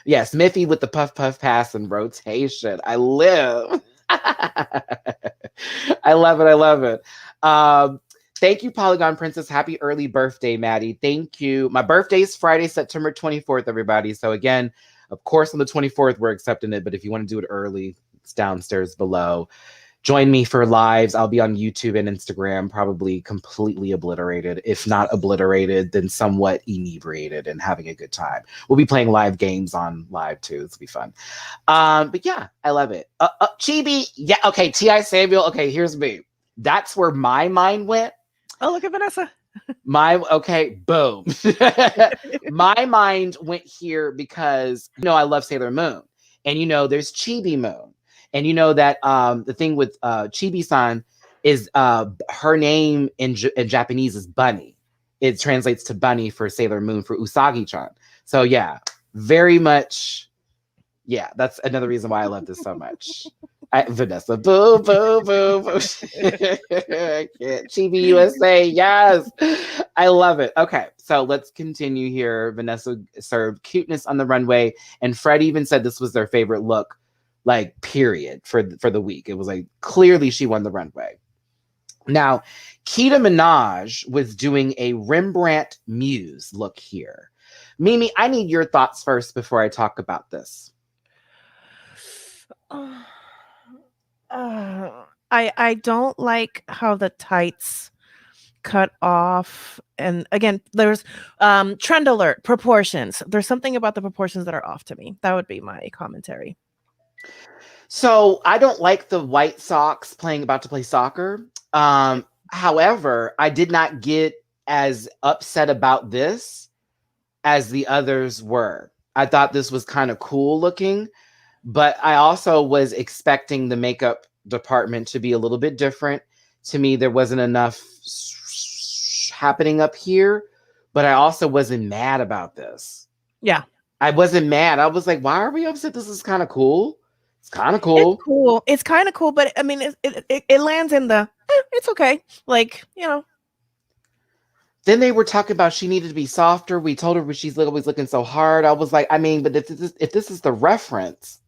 Yes, Miffy with the puff pass and rotation. I live. I love it. I love it. Thank you, Polygon Princess. Happy early birthday, Maddie. Thank you. My birthday is Friday, September 24th, everybody. So again, of course, on the 24th, we're accepting it. But if you want to do it early, it's downstairs below. Join me for lives. I'll be on YouTube and Instagram, probably completely obliterated. If not obliterated, then somewhat inebriated and having a good time. We'll be playing live games on live too. It's gonna be fun. But yeah, I love it. Chibi, yeah, okay. T.I. Samuel, okay, here's me. That's where my mind went. Oh, look at Vanessa. Okay, boom. My mind went here because, I love Sailor Moon. And, there's Chibi Moon. And that the thing with Chibi-san is her name in Japanese is Bunny. It translates to Bunny for Sailor Moon for Usagi-chan. So yeah, very much. Yeah, that's another reason why I love this so much. Vanessa, boo, boo, boo, boo. Chibi USA, yes. I love it. Okay, so let's continue here. Vanessa served cuteness on the runway, and Fred even said this was their favorite look. Like, period, for the week. It was like, clearly she won the runway. Now, Kita Minaj was doing a Rembrandt Muse look here. Mimi, I need your thoughts first before I talk about this. I don't like how the tights cut off. And again, there's trend alert, proportions. There's something about the proportions that are off to me. That would be my commentary. So I don't like the white socks about to play soccer. However, I did not get as upset about this as the others were. I thought this was kind of cool looking, but I also was expecting the makeup department to be a little bit different. To me, there wasn't enough happening up here, but I also wasn't mad about this. Yeah. I wasn't mad. I was like, why are we upset? This is kind of cool. It's kind of cool. It's cool. It's kind of cool, but I mean, it lands in the, it's okay. Like, Then they were talking about she needed to be softer. We told her she's always looking so hard. I was like, I mean, but if this is the reference,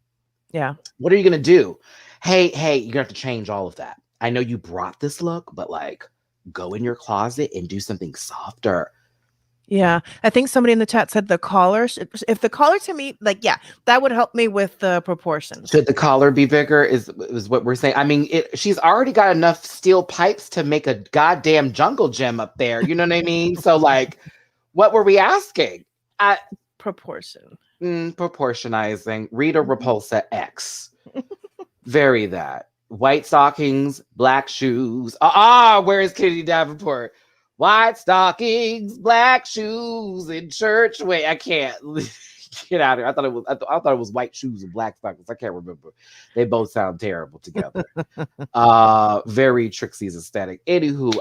yeah, what are you going to do? Hey, you're going to have to change all of that. I know you brought this look, but like, go in your closet and do something softer. Yeah, I think somebody in the chat said the collar. If the collar to me, like, yeah, that would help me with the proportions. Should the collar be bigger? Is what we're saying. I mean, she's already got enough steel pipes to make a goddamn jungle gym up there. You know what I mean? So, like, what were we asking? Proportion. Proportionizing. Rita Repulsa X. Very that. White stockings, black shoes. Where is Kitty Davenport? White stockings, black shoes in church. Wait, I can't get out of here. I thought it was white shoes and black stockings. I can't remember. They both sound terrible together. Very Trixie's aesthetic. Anywho,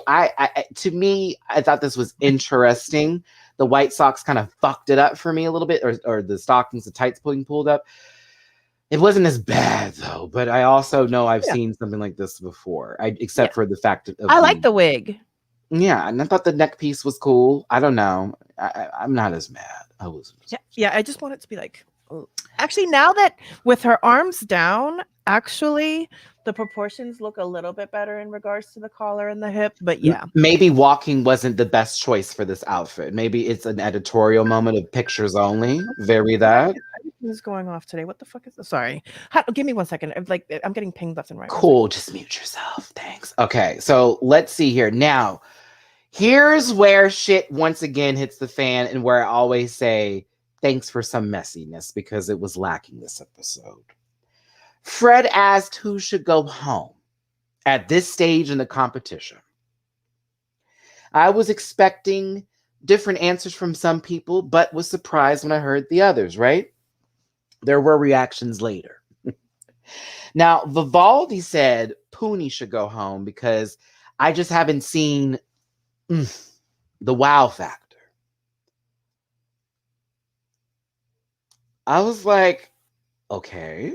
to me, I thought this was interesting. The white socks kind of fucked it up for me a little bit, or the stockings, the tights pulled up. It wasn't as bad though, but I also know I've seen something like this before. Except for the fact of I like the wig. Yeah, and I thought the neck piece was cool. I don't know. I'm not as mad. I was. Yeah. I just want it to be like. Actually, now that with her arms down, actually the proportions look a little bit better in regards to the collar and the hip. But yeah, maybe walking wasn't the best choice for this outfit. Maybe it's an editorial moment of pictures only. Very that. Everything's going off today. What the fuck is this? Sorry. Give me 1 second. I'm getting pinged left and right. Cool. Just mute yourself. Thanks. Okay. So let's see here. Now, here's where shit once again hits the fan and where I always say thanks for some messiness because it was lacking this episode. Fred asked who should go home at this stage in the competition. I was expecting different answers from some people, but was surprised when I heard the others, right? There were reactions later. Now, Vivaldi said Poonie should go home because I just haven't seen the wow factor. I was like, okay.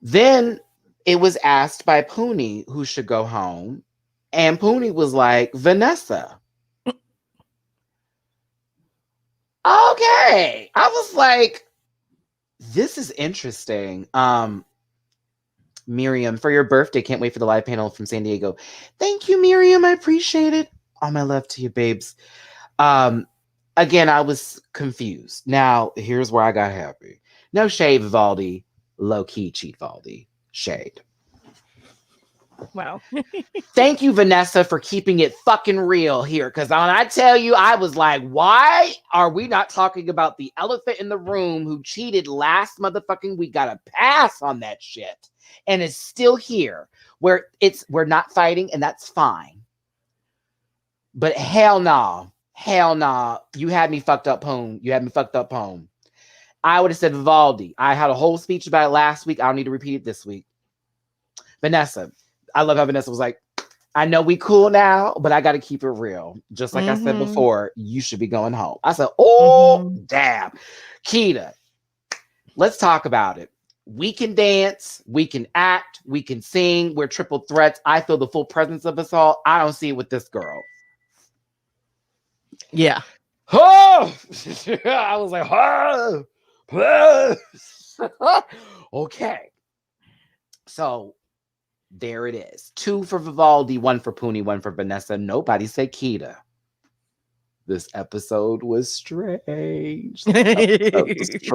Then it was asked by Poonie who should go home. And Poonie was like, Vanessa. Okay. I was like, this is interesting. Miriam, for your birthday, can't wait for the live panel from San Diego. Thank you, Miriam. I appreciate it. All my love to you, babes. Again, I was confused. Now, here's where I got happy. No shade, Vivaldi. Low-key cheat Valdi. Shade. Wow. Thank you, Vanessa, for keeping it fucking real here. Because when I tell you, I was like, why are we not talking about the elephant in the room who cheated last motherfucking week? Got a pass on that shit. And is still here. We're not fighting, and that's fine. But hell no. Hell no. You had me fucked up home. I would have said Vivaldi. I had a whole speech about it last week. I don't need to repeat it this week. Vanessa. I love how Vanessa was like, I know we cool now, but I got to keep it real. Just like I said before, you should be going home. I said, damn. Keita, let's talk about it. We can dance, we can act, we can sing. We're triple threats. I feel the full presence of us all. I don't see it with this girl. Yeah. Oh! I was like, okay. So there it is. 2 for Vivaldi, 1 for Puni, 1 for Vanessa. Nobody said Keita. This episode was strange. Strange.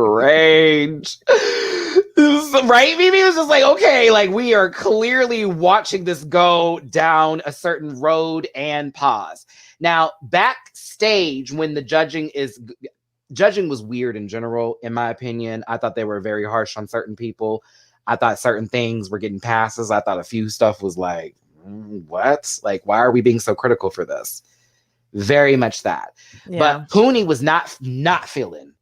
Right? Mimi was just like, okay, like we are clearly watching this go down a certain road and pause. Now, backstage, when the judging was weird in general, in my opinion. I thought they were very harsh on certain people. I thought certain things were getting passes. I thought a few stuff was like, what? Like, why are we being so critical for this? Very much that. Yeah. But Puni was not feeling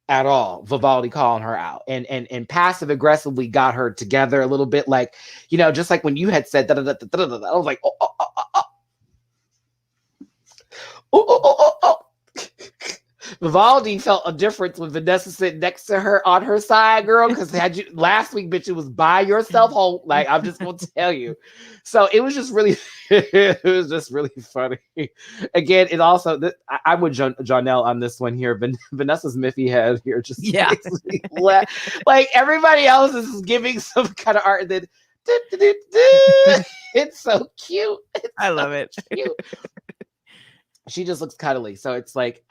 at all Vivaldi calling her out and passive aggressively got her together a little bit. Like, just like when you had said, I was like, oh. Vivaldi felt a difference when Vanessa sitting next to her on her side, girl. Because last week, bitch, it was by yourself home. Like, I'm just gonna tell you. So it was just really, funny. Again, it also I'm with Janelle on this one here. Vanessa's Miffy head here just makes me laugh. Like everybody else is giving some kind of art, and then it's so cute. I love it. Cute. She just looks cuddly. So it's like,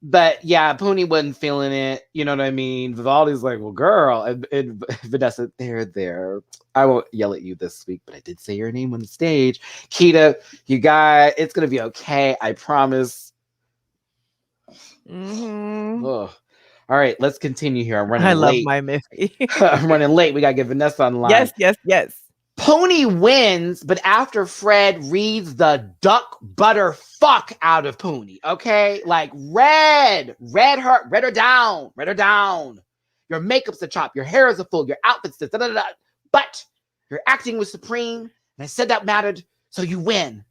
but yeah, Puni wasn't feeling it. You know what I mean? Vivaldi's like, well, girl. And Vanessa, there. I won't yell at you this week, but I did say your name on the stage. Keita, you guys, it's going to be okay. I promise. All right, let's continue here. I'm running late. I love my Miffy. I'm running late. We got to get Vanessa on the line. Yes. Puni wins, but after Fred reads the duck butter fuck out of Puni, okay? Like, read her down. Your makeup's a chop, your hair is a fool, your outfit's this, but your acting was supreme, and I said that mattered, so you win.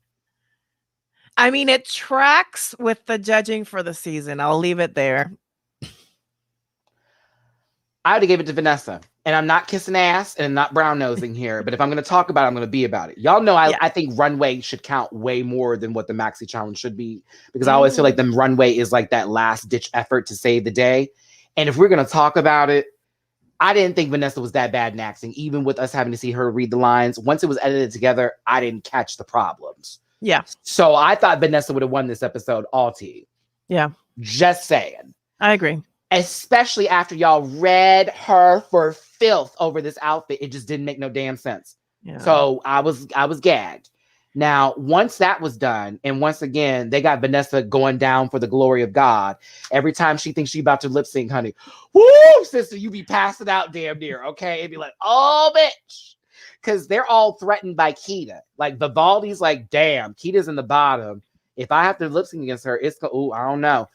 I mean, it tracks with the judging for the season. I'll leave it there. I would have gave it to Vanessa. And I'm not kissing ass and I'm not brown nosing here. But if I'm going to talk about it, I'm going to be about it. Y'all know I think Runway should count way more than what the Maxi challenge should be. Because I always feel like the Runway is like that last ditch effort to save the day. And if we're going to talk about it, I didn't think Vanessa was that bad in acting. Even with us having to see her read the lines. Once it was edited together, I didn't catch the problems. Yeah. So I thought Vanessa would have won this episode all tea. Yeah. Just saying. I agree. Especially after y'all read her for filth over this outfit. It just didn't make no damn sense. Yeah. So I was gagged. Now, once that was done, and once again, they got Vanessa going down for the glory of God. Every time she thinks she's about to lip sync, honey, woo, sister, you be passing out damn near, okay? It'd be like, oh, bitch. Because they're all threatened by Keita. Like, Vivaldi's like, damn, Keita's in the bottom. If I have to lip sync against her, it's I don't know.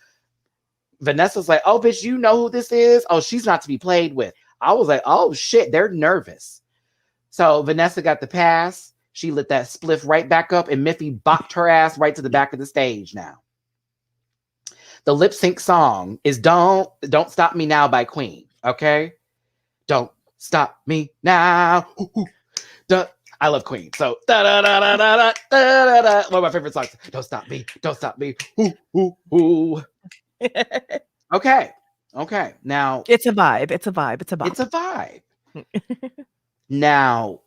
Vanessa's like, oh, bitch, you know who this is? Oh, she's not to be played with. I was like, oh, shit, they're nervous. So Vanessa got the pass. She lit that spliff right back up, and Miffy bopped her ass right to the back of the stage now. The lip sync song is Don't Stop Me Now by Queen, okay? Don't Stop Me Now. I love Queen. So, one of my favorite songs. Don't stop me. Ooh, ooh, ooh. Okay. Okay. Now It's a vibe. It's a vibe. It's a vibe. it's a vibe. Now,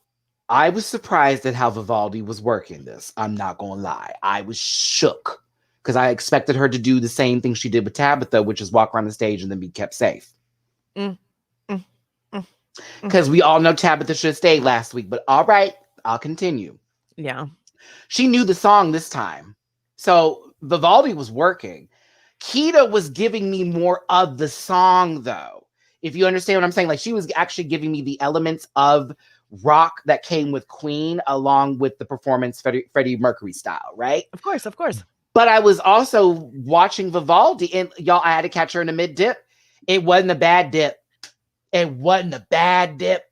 I was surprised at how Vivaldi was working this. I'm not going to lie. I was shook because I expected her to do the same thing she did with Tabitha, which is walk around the stage and then be kept safe. Because we all know Tabitha should have stayed last week, but all right, I'll continue. Yeah. She knew the song this time. So Vivaldi was working. Keita was giving me more of the song, though. If you understand what I'm saying, like she was actually giving me the elements of rock that came with Queen, along with the performance Freddie Mercury style, right? Of course, of course. But I was also watching Vivaldi, and y'all, I had to catch her in a mid dip. It wasn't a bad dip. It wasn't a bad dip.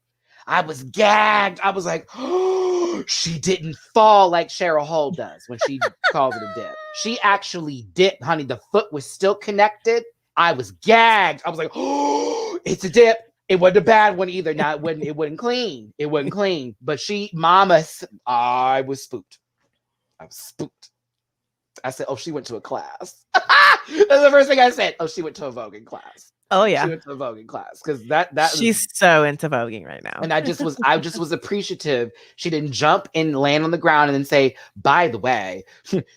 I was gagged. I was like, oh, she didn't fall like Cheryl Hole does when she calls it a dip. She actually dipped, honey. The foot was still connected. I was gagged. I was like, oh, it's a dip. It wasn't a bad one either. Now it wasn't clean. It wasn't clean. But I was spooked. I was spooked. I said, oh, she went to a class. That's the first thing I said. Oh, she went to a voguing class. Oh yeah, she went to a voguing class because that she's so into voguing right now. And I just was appreciative. She didn't jump and land on the ground and then say, by the way,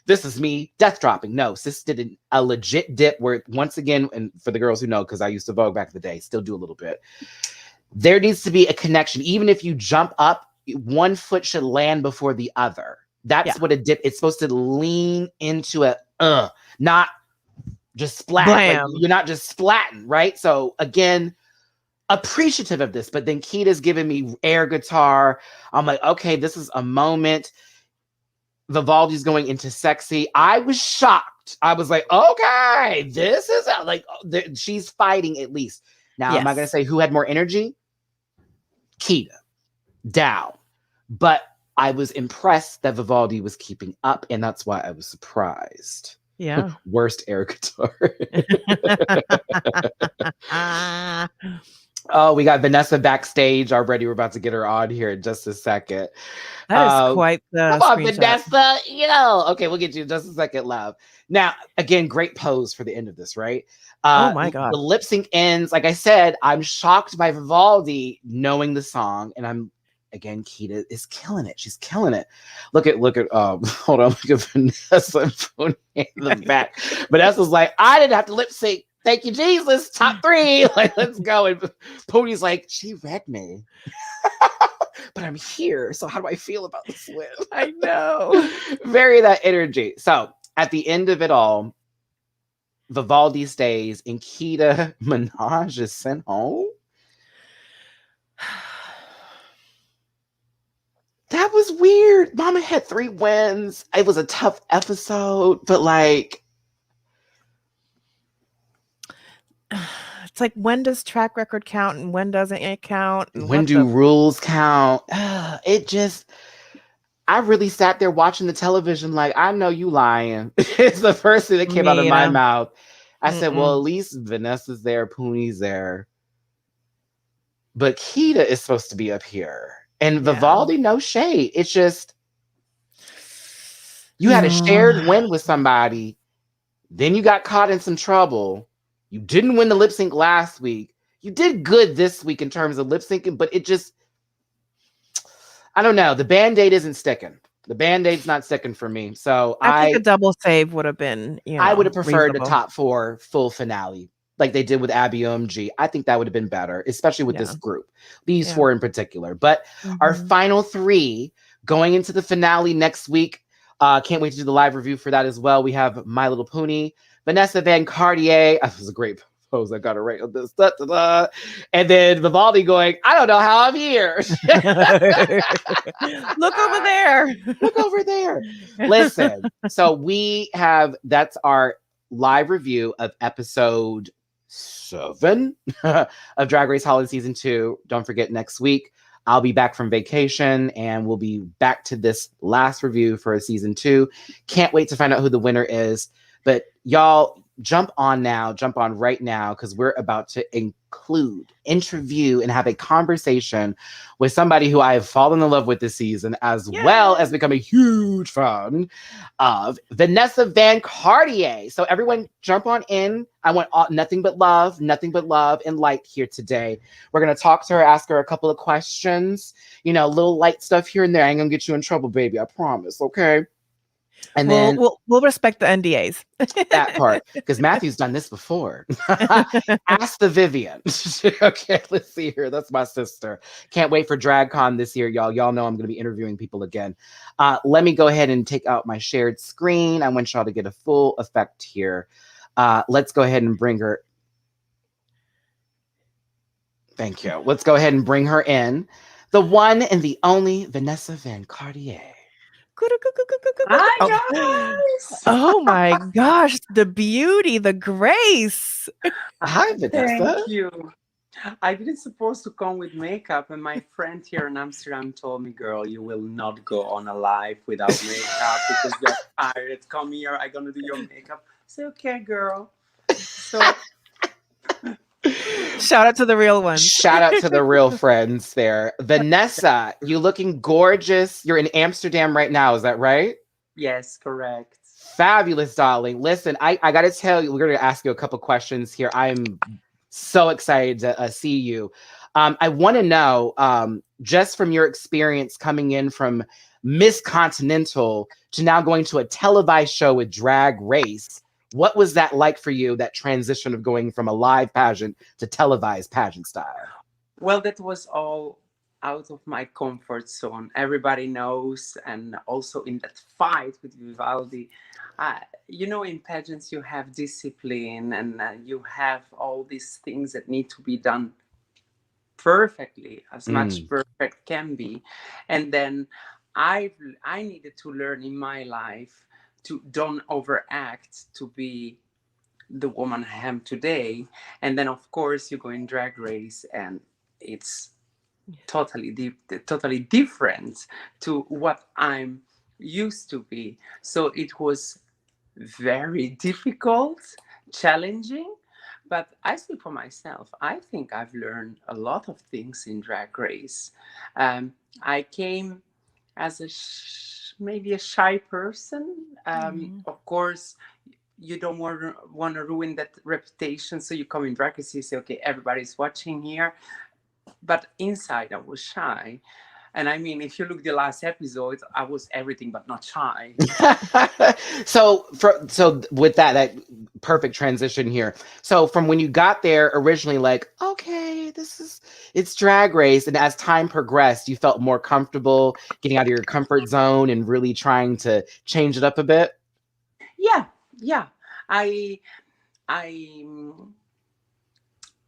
this is me death dropping. No, sis did a legit dip where once again, and for the girls who know, because I used to vogue back in the day, still do a little bit. There needs to be a connection. Even if you jump up, one foot should land before the other. That's what a dip. It's supposed to lean into not just splat. Like, you're not just splatting, right? So again, appreciative of this. But then Keita's giving me air guitar. I'm like, okay, this is a moment. Vivaldi's going into sexy. I was shocked. I was like, okay, this is like she's fighting at least. Now, am I going to say who had more energy? Keita, down. But I was impressed that Vivaldi was keeping up, and that's why I was surprised. Yeah. Worst air guitar. Oh, we got Vanessa backstage already. We're about to get her on here in just a second. That is quite the come on, screenshot. Vanessa. Okay, we'll get you in just a second, love. Now, again, great pose for the end of this, right? Oh my God. The lip sync ends. Like I said, I'm shocked by Vivaldi knowing the song, and again, Keita is killing it. She's killing it. Look at hold on, look at Vanessa in the back. Vanessa's like, I didn't have to lip sync. Thank you, Jesus. Top 3. Like, let's go. And Poonie's like, she read me. But I'm here. So how do I feel about this win? I know. Very that energy. So at the end of it all, Vivaldi stays and Keita Minaj is sent home. That was weird. Mama had 3 wins. It was a tough episode, but like, it's like, when does track record count and when doesn't it count? And when do rules count? I really sat there watching the television like, I know you lying. It's the first thing that came out of my mouth. I said, well, at least Vanessa's there, Poonie's there. But Keita is supposed to be up here. And Vivaldi, no shade. It's just, you had a shared win with somebody. Then you got caught in some trouble. You didn't win the lip sync last week. You did good this week in terms of lip syncing, but it just, I don't know. The Band-Aid isn't sticking. The Band-Aid's not sticking for me. So I think a double save would have been, I would have preferred reasonable. the top 4 full finale, like they did with Abby OMG. I think that would have been better, especially with this group. These 4 in particular. But our final 3 going into the finale next week. Can't wait to do the live review for that as well. We have My Little Poonie, Vanessa Van Cartier. That was a great pose. I got it right on this. Da, da, da. And then Vivaldi going, I don't know how I'm here. Look over there. Look over there. Listen, so that's our live review of episode 7 of Drag Race Holland season 2. Don't forget, next week I'll be back from vacation and we'll be back to this last review for season 2. Can't wait to find out who the winner is. But y'all, jump on right now, because we're about to interview, and have a conversation with somebody who I have fallen in love with this season, as well as become a huge fan of, Vanessa Van Cartier. So everyone jump on in. I want nothing but love and light here today. We're going to talk to her, ask her a couple of questions, little light stuff here and there. I ain't going to get you in trouble, baby. I promise. Okay. And then we'll respect the NDAs. That part, because Matthew's done this before. Ask the Vivian. Okay, let's see here. That's my sister. Can't wait for DragCon this year, y'all. Y'all know I'm going to be interviewing people again. Let me go ahead and take out my shared screen. I want y'all to get a full effect here. Let's go ahead and bring her. Thank you. Let's go ahead and bring her in. The one and the only Vanessa Van Cartier. Hi, guys. Oh my gosh, the beauty, the grace. Hi, Vanessa. Thank you. I didn't supposed to come with makeup, and my friend here in Amsterdam told me, girl, you will not go on a live without makeup because you're tired. Come here, I'm gonna do your makeup. I said, okay, girl. So shout out to the real ones. Shout out to the real friends there. Vanessa, you looking gorgeous. You're in Amsterdam right now, is that right? yes, correct. Fabulous, darling. Listen, I got to tell you, we're going to ask you a couple questions here. I'm so excited to see you. I want to know, just from your experience coming in from Miss Continental to now going to a televised show with Drag Race, what was that like for you, that transition of going from a live pageant to televised pageant style? Well, that was all out of my comfort zone. Everybody knows, and also in that fight with Vivaldi, in pageants you have discipline, and you have all these things that need to be done perfectly, as much perfect can be. And then I needed to learn in my life to don't overact to be the woman I am today. And then of course you go in Drag Race and it's totally different to what I'm used to be. So it was very difficult, challenging, but I speak for myself. I think I've learned a lot of things in Drag Race. I came as maybe a shy person. Of course, you don't want to ruin that reputation. So you come in Drag Race, you say, okay, everybody's watching here. But inside, I was shy. And I mean, if you look the last episode, I was everything but not shy. So with that perfect transition here. So from when you got there originally, like, okay, it's Drag Race. And as time progressed, you felt more comfortable getting out of your comfort zone and really trying to change it up a bit? Yeah.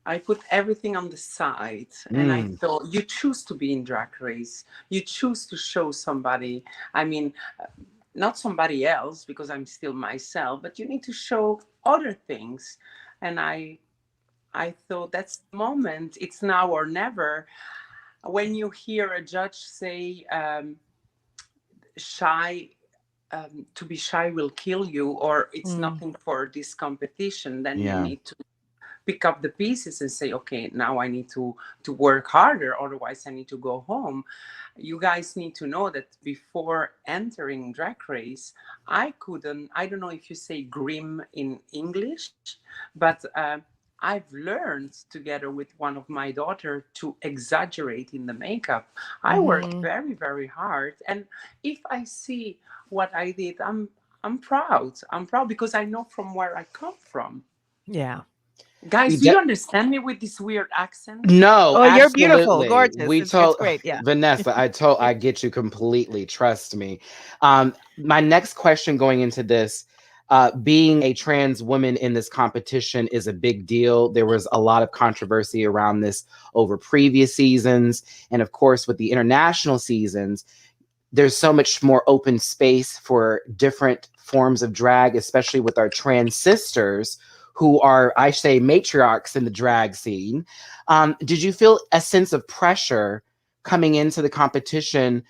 I put everything on the side, and I thought, you choose to be in Drag Race. You choose to show somebody. I mean, not somebody else, because I'm still myself, but you need to show other things. And I thought that's the moment. It's now or never. When you hear a judge say, shy, to be shy will kill you, or it's nothing for this competition, then you need to pick up the pieces and say, okay, now I need to work harder, otherwise I need to go home. You guys need to know that before entering Drag Race, I don't know if you say grim in English, but I've learned together with one of my daughter to exaggerate in the makeup. I worked very, very hard. And if I see what I did, I'm proud. I'm proud because I know from where I come from. Yeah. Guys, do you understand me with this weird accent? No, oh, absolutely. You're beautiful, gorgeous. It's great. Yeah, Vanessa, I get you completely. Trust me. My next question going into this, being a trans woman in this competition is a big deal. There was a lot of controversy around this over previous seasons, and of course, with the international seasons, there's so much more open space for different forms of drag, especially with our trans sisters, who are, I say, matriarchs in the drag scene. Did you feel a sense of pressure coming into the competition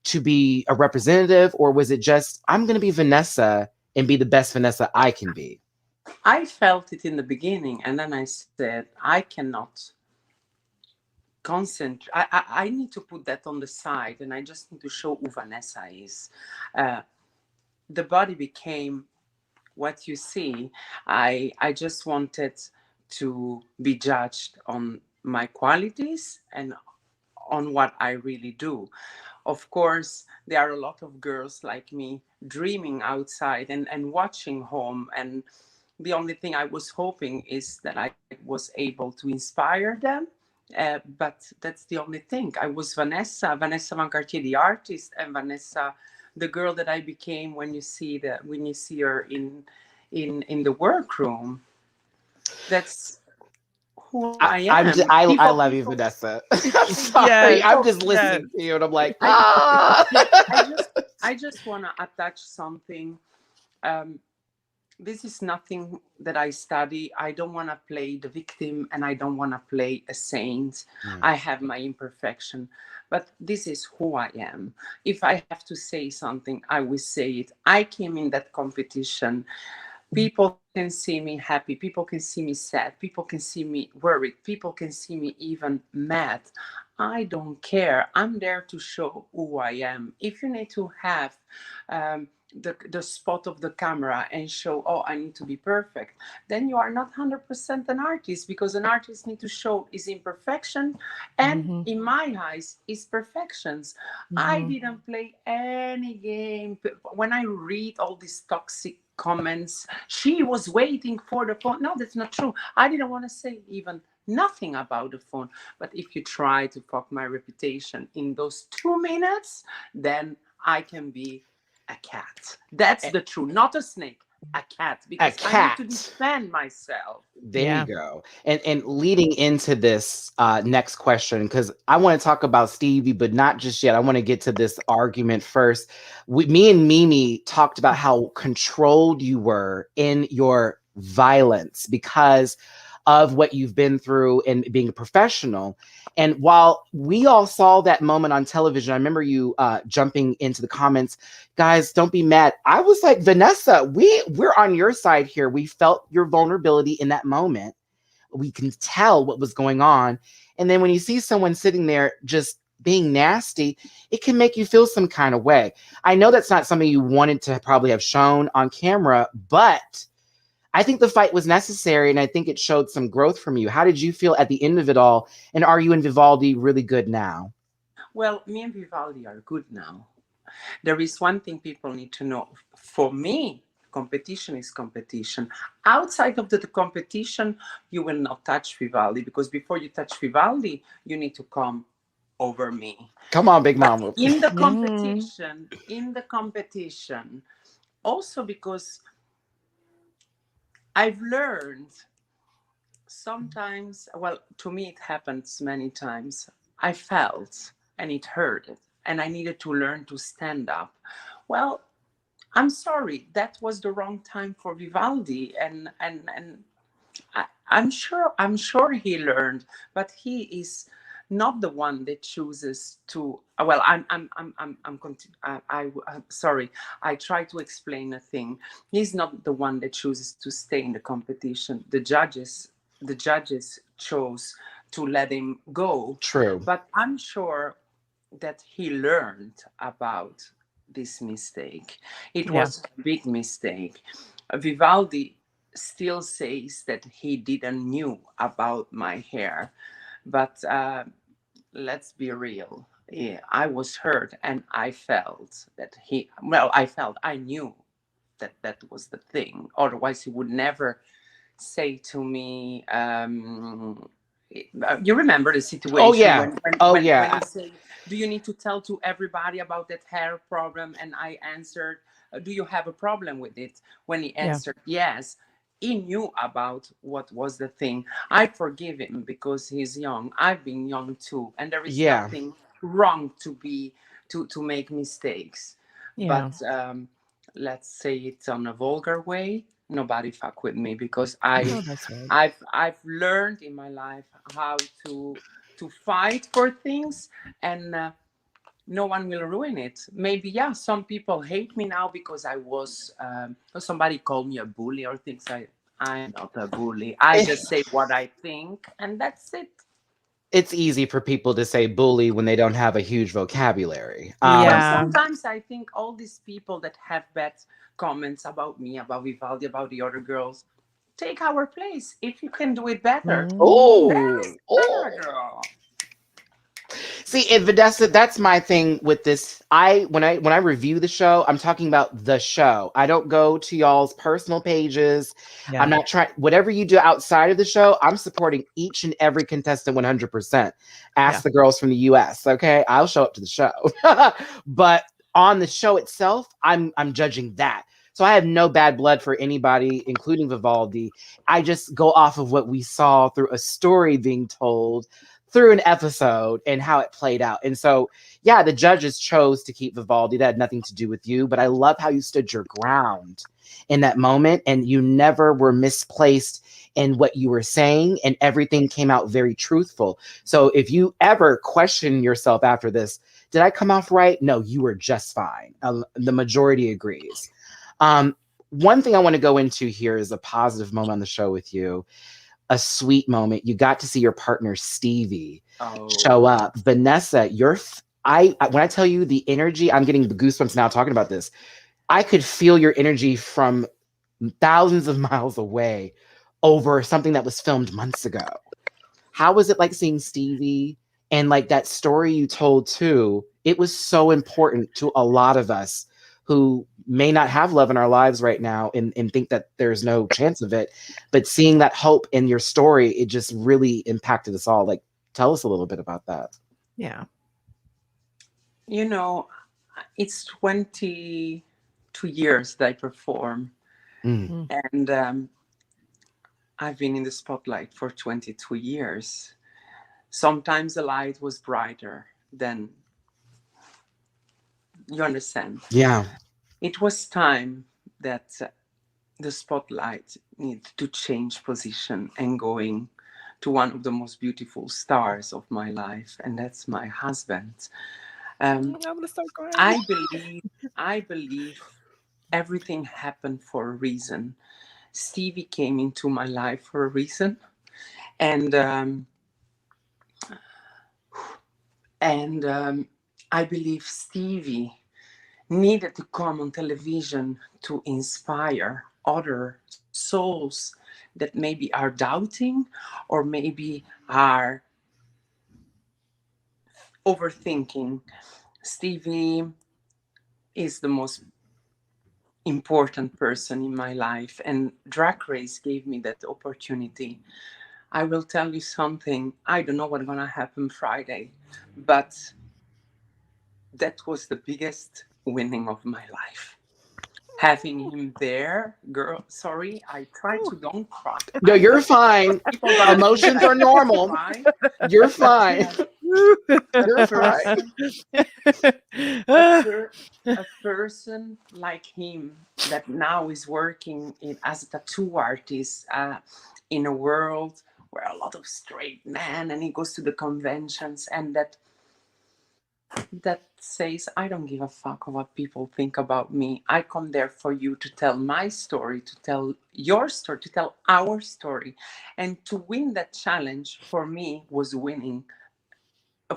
to be a representative, or was it just, I'm going to be Vanessa and be the best Vanessa I can be? I felt it in the beginning, and then I said, I cannot concentrate. I need to put that on the side, and I just need to show who Vanessa is. Uh, the body became what you see. I just wanted to be judged on my qualities and on what I really do. Of course, there are a lot of girls like me dreaming outside and watching home. And the only thing I was hoping is that I was able to inspire them. But that's the only thing. I was Vanessa Van Cartier, the artist, and Vanessa, the girl that I became when you see her in the workroom. That's who I am. I love you, Vanessa. I'm sorry. Yes, I'm just yes. listening to you and I'm like, I, ah. I just want to attach something. Um, this is nothing that I study. I don't want to play the victim and I don't want to play a saint. I have my imperfection, but this is who I am. If I have to say something, I will say it. I came in that competition. People can see me happy. People can see me sad. People can see me worried. People can see me even mad. I don't care. I'm there to show who I am. If you need to have the spot of the camera and show, oh, I need to be perfect, then you are not 100% an artist, because an artist needs to show his imperfection and, in my eyes, his perfections. I didn't play any game. When I read all these toxic comments, she was waiting for the phone. No, that's not true. I didn't want to say even nothing about the phone. But if you try to fuck my reputation in those 2 minutes, then I can be a cat. That's the truth, not a snake, a cat, because I need to defend myself. There you go. And leading into this next question, because I want to talk about Stevie, but not just yet. I want to get to this argument first. Me and Mimi talked about how controlled you were in your violence because of what you've been through and being a professional. And while we all saw that moment on television, I remember you jumping into the comments, guys, don't be mad. I was like, Vanessa, we're on your side here. We felt your vulnerability in that moment. We can tell what was going on. And then when you see someone sitting there just being nasty, it can make you feel some kind of way. I know that's not something you wanted to probably have shown on camera, but I think the fight was necessary, and I think it showed some growth from you. How did you feel at the end of it all? And are you and Vivaldi really good now? Well, me and Vivaldi are good now. There is one thing people need to know. For me, competition is competition. Outside of the competition, you will not touch Vivaldi, because before you touch Vivaldi, you need to come over me. Come on, Big But Mama. in the competition, also because I've learned sometimes, well, to me it happens many times, I felt and it hurt and I needed to learn to stand up. Well, I'm sorry, that was the wrong time for Vivaldi, and I'm sure he learned, but he is not the one that chooses to. Well, I'm sorry. I try to explain a thing. He's not the one that chooses to stay in the competition. The judges chose to let him go. True. But I'm sure that he learned about this mistake. It was a big mistake. Vivaldi still says that he didn't knew about my hair, but let's be real. Yeah, I was hurt and I felt that I knew that that was the thing. Otherwise, he would never say to me, you remember the situation? Oh, yeah. When he said, do you need to tell to everybody about that hair problem? And I answered, do you have a problem with it? When he answered yes, he knew about what was the thing. I forgive him because he's young. I've been young too, and there is nothing wrong to make mistakes. But let's say it on a vulgar way, nobody fuck with me, because I've learned in my life how to fight for things, and no one will ruin it. Maybe some people hate me now because I was somebody called me a bully or things I'm not a bully. I just say what I think, and that's it. It's easy for people to say bully when they don't have a huge vocabulary. But Yeah. sometimes I think all these people that have bad comments about me, about Vivaldi, about the other girls, take our place. If you can do it better, Oh, better, girl. See, and Vanessa, that's my thing with this. When I review the show, I'm talking about the show. I don't go to y'all's personal pages. Yeah. I'm not trying. Whatever you do outside of the show, I'm supporting each and every contestant 100%. Ask Yeah. the girls from the US. Okay, I'll show up to the show, but on the show itself, I'm judging that. So I have no bad blood for anybody, including Vivaldi. I just go off of what we saw through a story being told through an episode and how it played out. And so, yeah, the judges chose to keep Vivaldi. That had nothing to do with you, but I love how you stood your ground in that moment and you never were misplaced in what you were saying and everything came out very truthful. So if you ever question yourself after this, did I come off right? No, you were just fine. The majority agrees. One thing I want to go into here is a positive moment on the show with you. A sweet moment. You got to see your partner Stevie show up. Vanessa, when I tell you the energy, I'm getting the goosebumps now talking about this. I could feel your energy from thousands of miles away over something that was filmed months ago. How was it like seeing Stevie and like that story you told too? It was so important to a lot of us who may not have love in our lives right now and think that there's no chance of it. But seeing that hope in your story, it just really impacted us all. Like, tell us a little bit about that. Yeah. You know, it's 22 years that I perform. And I've been in the spotlight for 22 years. Sometimes the light was brighter than, you understand? Yeah. It was time that the spotlight needed to change position and going to one of the most beautiful stars of my life, and that's my husband. I'm gonna start crying. I believe everything happened for a reason. Stevie came into my life for a reason, and I believe Stevie needed to come on television to inspire other souls that maybe are doubting or maybe are overthinking. Stevie is the most important person in my life, and Drag Race gave me that opportunity. I will tell you something. I don't know what's gonna happen Friday, but that was the biggest winning of my life. Having him there, girl, sorry, I try to don't cry. No, you're fine. Emotions are normal. You're fine. You're fine. A person like him that now is working as a tattoo artist in a world where a lot of straight men, and he goes to the conventions and that says, I don't give a fuck what people think about me. I come there for you to tell my story, to tell your story, to tell our story. And to win that challenge for me was winning.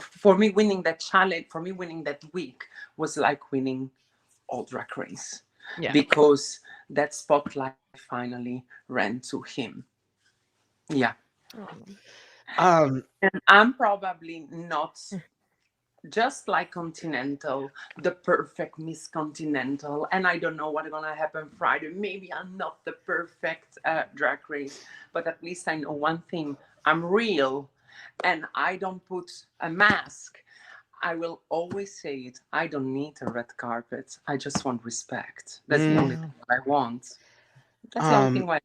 For me, winning that challenge, for me, winning that week was like winning all Drag Race. Yeah. Because that spotlight finally ran to him. Yeah. And I'm probably not just like Continental, the perfect Miss Continental, and I don't know what's gonna happen Friday. Maybe I'm not the perfect Drag Race, but at least I know one thing: I'm real, and I don't put a mask. I will always say it. I don't need a red carpet. I just want respect. That's the only thing I want. That's the only thing.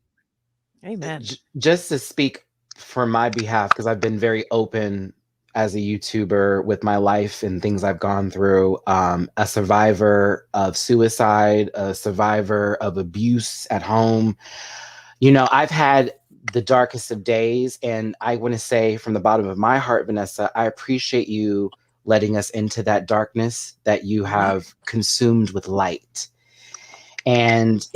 Amen. Just to speak for my behalf, because I've been very open as a YouTuber with my life and things I've gone through, a survivor of suicide, a survivor of abuse at home. You know, I've had the darkest of days, and I want to say from the bottom of my heart, Vanessa, I appreciate you letting us into that darkness that you have consumed with light. And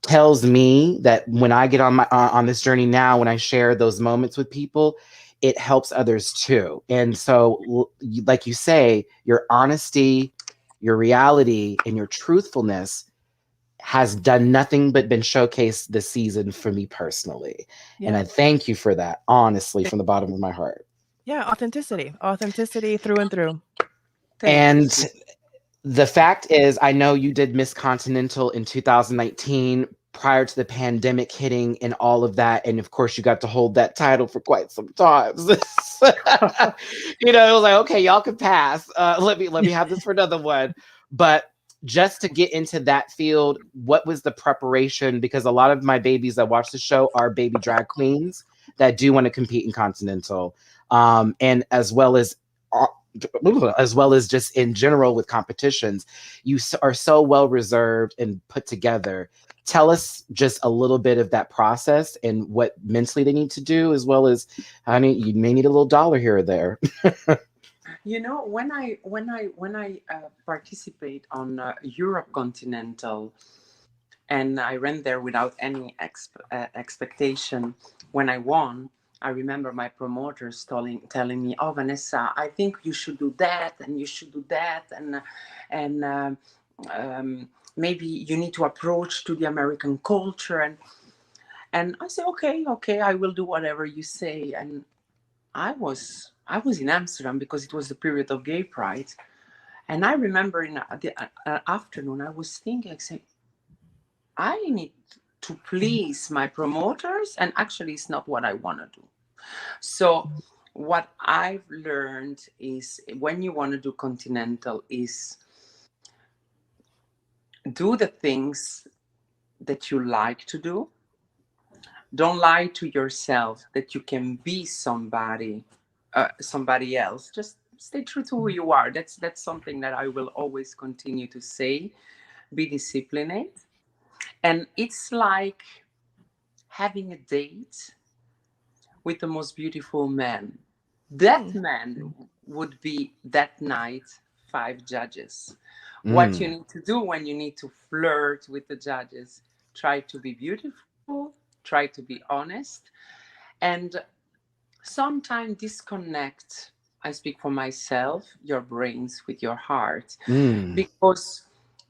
tells me that when I get on this journey now, when I share those moments with people, it helps others too. And so, like you say, your honesty, your reality, and your truthfulness has done nothing but been showcased this season for me personally. And I thank you for that, honestly, from the bottom of my heart. Yeah, authenticity through and through. Thank you. And the fact is, I know you did Miss Continental in 2019 prior to the pandemic hitting and all of that. And of course, you got to hold that title for quite some time. You know, it was like, okay, y'all can pass. Let me have this for another one. But just to get into that field, what was the preparation? Because a lot of my babies that watch the show are baby drag queens that do want to compete in Continental, and as well as just in general with competitions. You are so well reserved and put together. Tell us just a little bit of that process and what mentally they need to do, as well as, honey, you may need a little dollar here or there. You know, when I participate on Europe Continental, and I ran there without any expectation. When I won, I remember my promoters telling me, "Oh, Vanessa, I think you should do that, and you should do that, and maybe you need to approach to the American culture." And I said, "Okay, I will do whatever you say." And I was in Amsterdam because it was the period of Gay Pride, and I remember in the afternoon I was thinking, saying, I need to please my promoters, and actually it's not what I want to do. So what I've learned is, when you want to do Continental, is do the things that you like to do. Don't lie to yourself that you can be somebody else. Just stay true to who you are. That's something that I will always continue to say. Be disciplined. And it's like having a date with the most beautiful man. That man would be that night 5 judges. What you need to do when you need to flirt with the judges, try to be beautiful, try to be honest, and sometimes disconnect. I speak for myself, your brains with your heart. Because,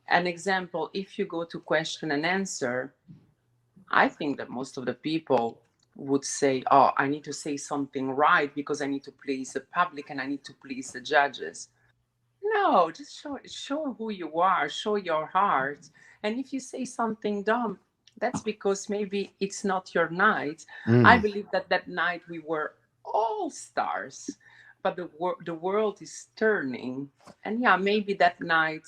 an example, if you go to question and answer, I think that most of the people would say, "Oh, I need to say something right because I need to please the public and I need to please the judges." No, just show who you are, show your heart. And if you say something dumb, that's because maybe it's not your night. I believe that that night we were all stars, but the world is turning. And yeah, maybe that night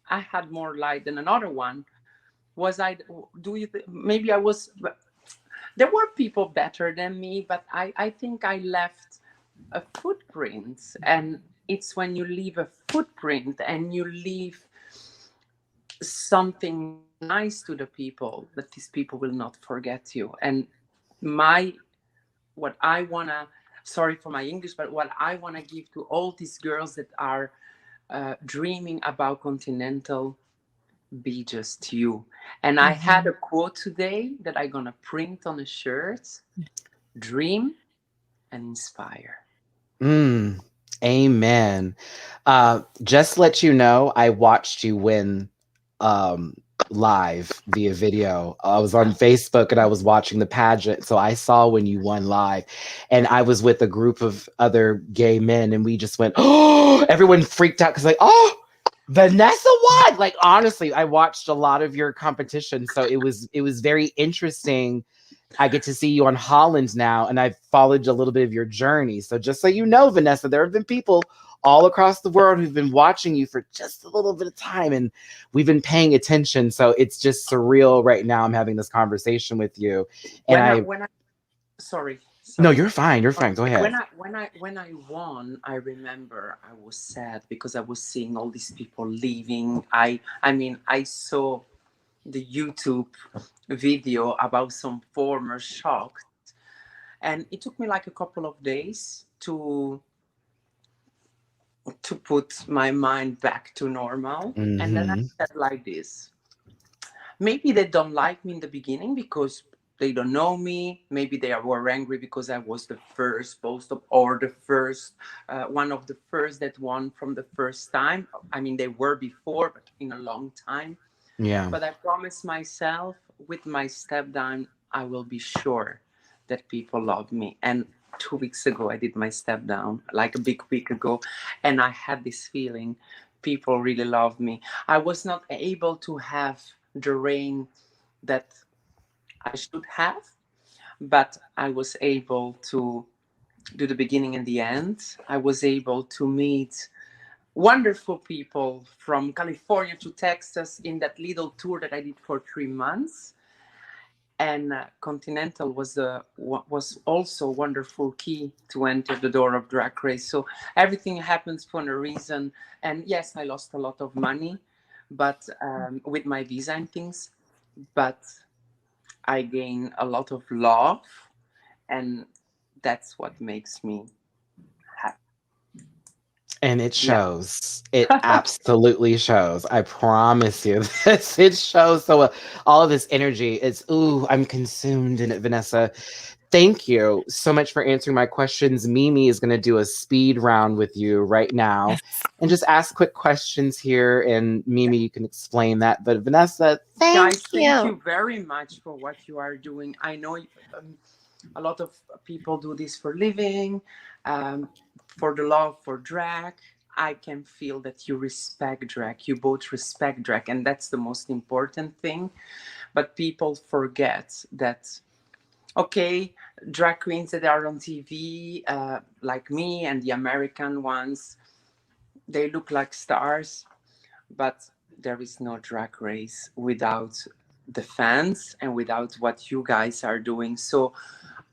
I had more light than another one. Was I, maybe I was, there were people better than me, but I think I left a footprint. And it's when you leave a footprint and you leave something nice to the people, that these people will not forget you. And what I want to, sorry for my English, but what I want to give to all these girls that are dreaming about Continental, be just you. And I had a quote today that I'm gonna print on a shirt: dream and inspire. Amen. Just let you know, I watched you win live via video. I was on Facebook and I was watching the pageant, so I saw when you won live, and I was with a group of other gay men, and we just went, oh, everyone freaked out because like, oh, Vanessa won. Like, honestly, I watched a lot of your competition, so it was very interesting. I get to see you on Holland now, and I've followed a little bit of your journey. So just so you know, Vanessa, there have been people all across the world who've been watching you for just a little bit of time, and we've been paying attention. So it's just surreal right now. I'm having this conversation with you, and sorry. No, you're fine. You're fine. Go ahead. When I won, I remember I was sad because I was seeing all these people leaving. I mean, I saw the YouTube video about some former shocked, and it took me like a couple of days to put my mind back to normal. And then I said like this: maybe they don't like me in the beginning because they don't know me. Maybe they were angry because I was the first post up, or the first one of the first that won from the first time. I mean, they were before, but in a long time. Yeah. But I promised myself with my step down, I will be sure that people love me. And 2 weeks ago, I did my step down, like a big week ago, and I had this feeling people really love me. I was not able to have the rain that I should have, but I was able to do the beginning and the end. I was able to meet wonderful people from California to Texas in that little tour that I did for 3 months. And Continental was also a wonderful key to enter the door of Drag Race. So everything happens for a reason. And yes, I lost a lot of money, but with my visa and things, but I gain a lot of love, and that's what makes me happy. And it Yeah. shows. It absolutely shows. I promise you this. It shows. So all of this energy, it's, ooh, I'm consumed in it, Vanessa. Thank you so much for answering my questions. Mimi is going to do a speed round with you right now and just ask quick questions here. And Mimi, you can explain that. But Vanessa, Guys, thank thank you. you very much for what you are doing. I know a lot of people do this for living, for the love for drag. I can feel that you respect drag. You both respect drag, and that's the most important thing. But people forget that, okay, drag queens that are on TV, like me and the American ones, they look like stars, but there is no drag race without the fans and without what you guys are doing. So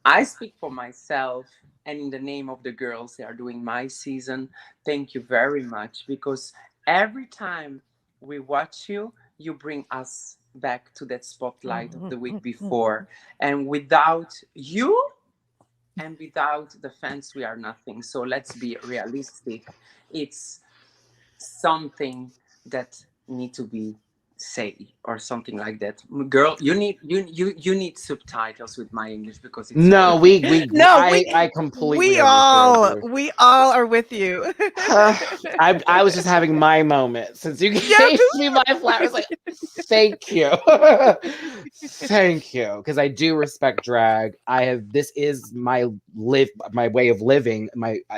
I speak for myself, and in the name of the girls that are doing my season, thank you very much, because every time we watch you, you bring us back to that spotlight of the week before. And without you and without the fans, we are nothing. So let's be realistic. It's something that need to be say or something like that. Girl, you need subtitles with my English because it's No, very No, I completely understand you. we all are with you. I was just having my moment since you Yeah, gave me my flowers. Like, thank you, thank you, because I do respect drag. I have this is my way of living.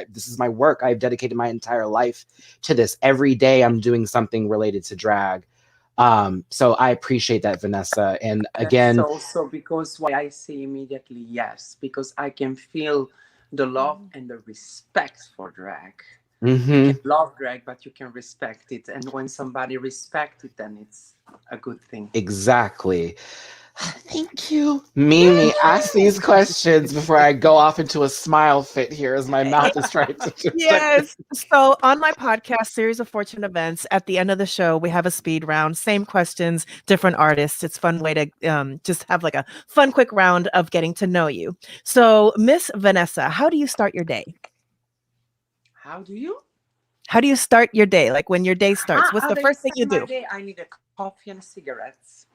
This is my work. I've dedicated my entire life to this. Every day, I'm doing something related to drag. So I appreciate that, Vanessa. And that's again, also because why I say immediately yes, because I can feel the love and the respect for drag. You can mhm, love drag, but you can respect it, and when somebody respects it, then it's a good thing. exactly. Thank you. Mimi, ask these questions before I go off into a smile fit here as my mouth is trying to do. yes. So on my podcast, Series of Fortune Events, at the end of the show, we have a speed round. Same questions, different artists. It's a fun way to just have like a fun, quick round of getting to know you. So, Miss Vanessa, how do you start your day? How do you? How do you start your day? Like when your day starts, what's How the do you first thing start you my do? day? I need a coffee and cigarettes.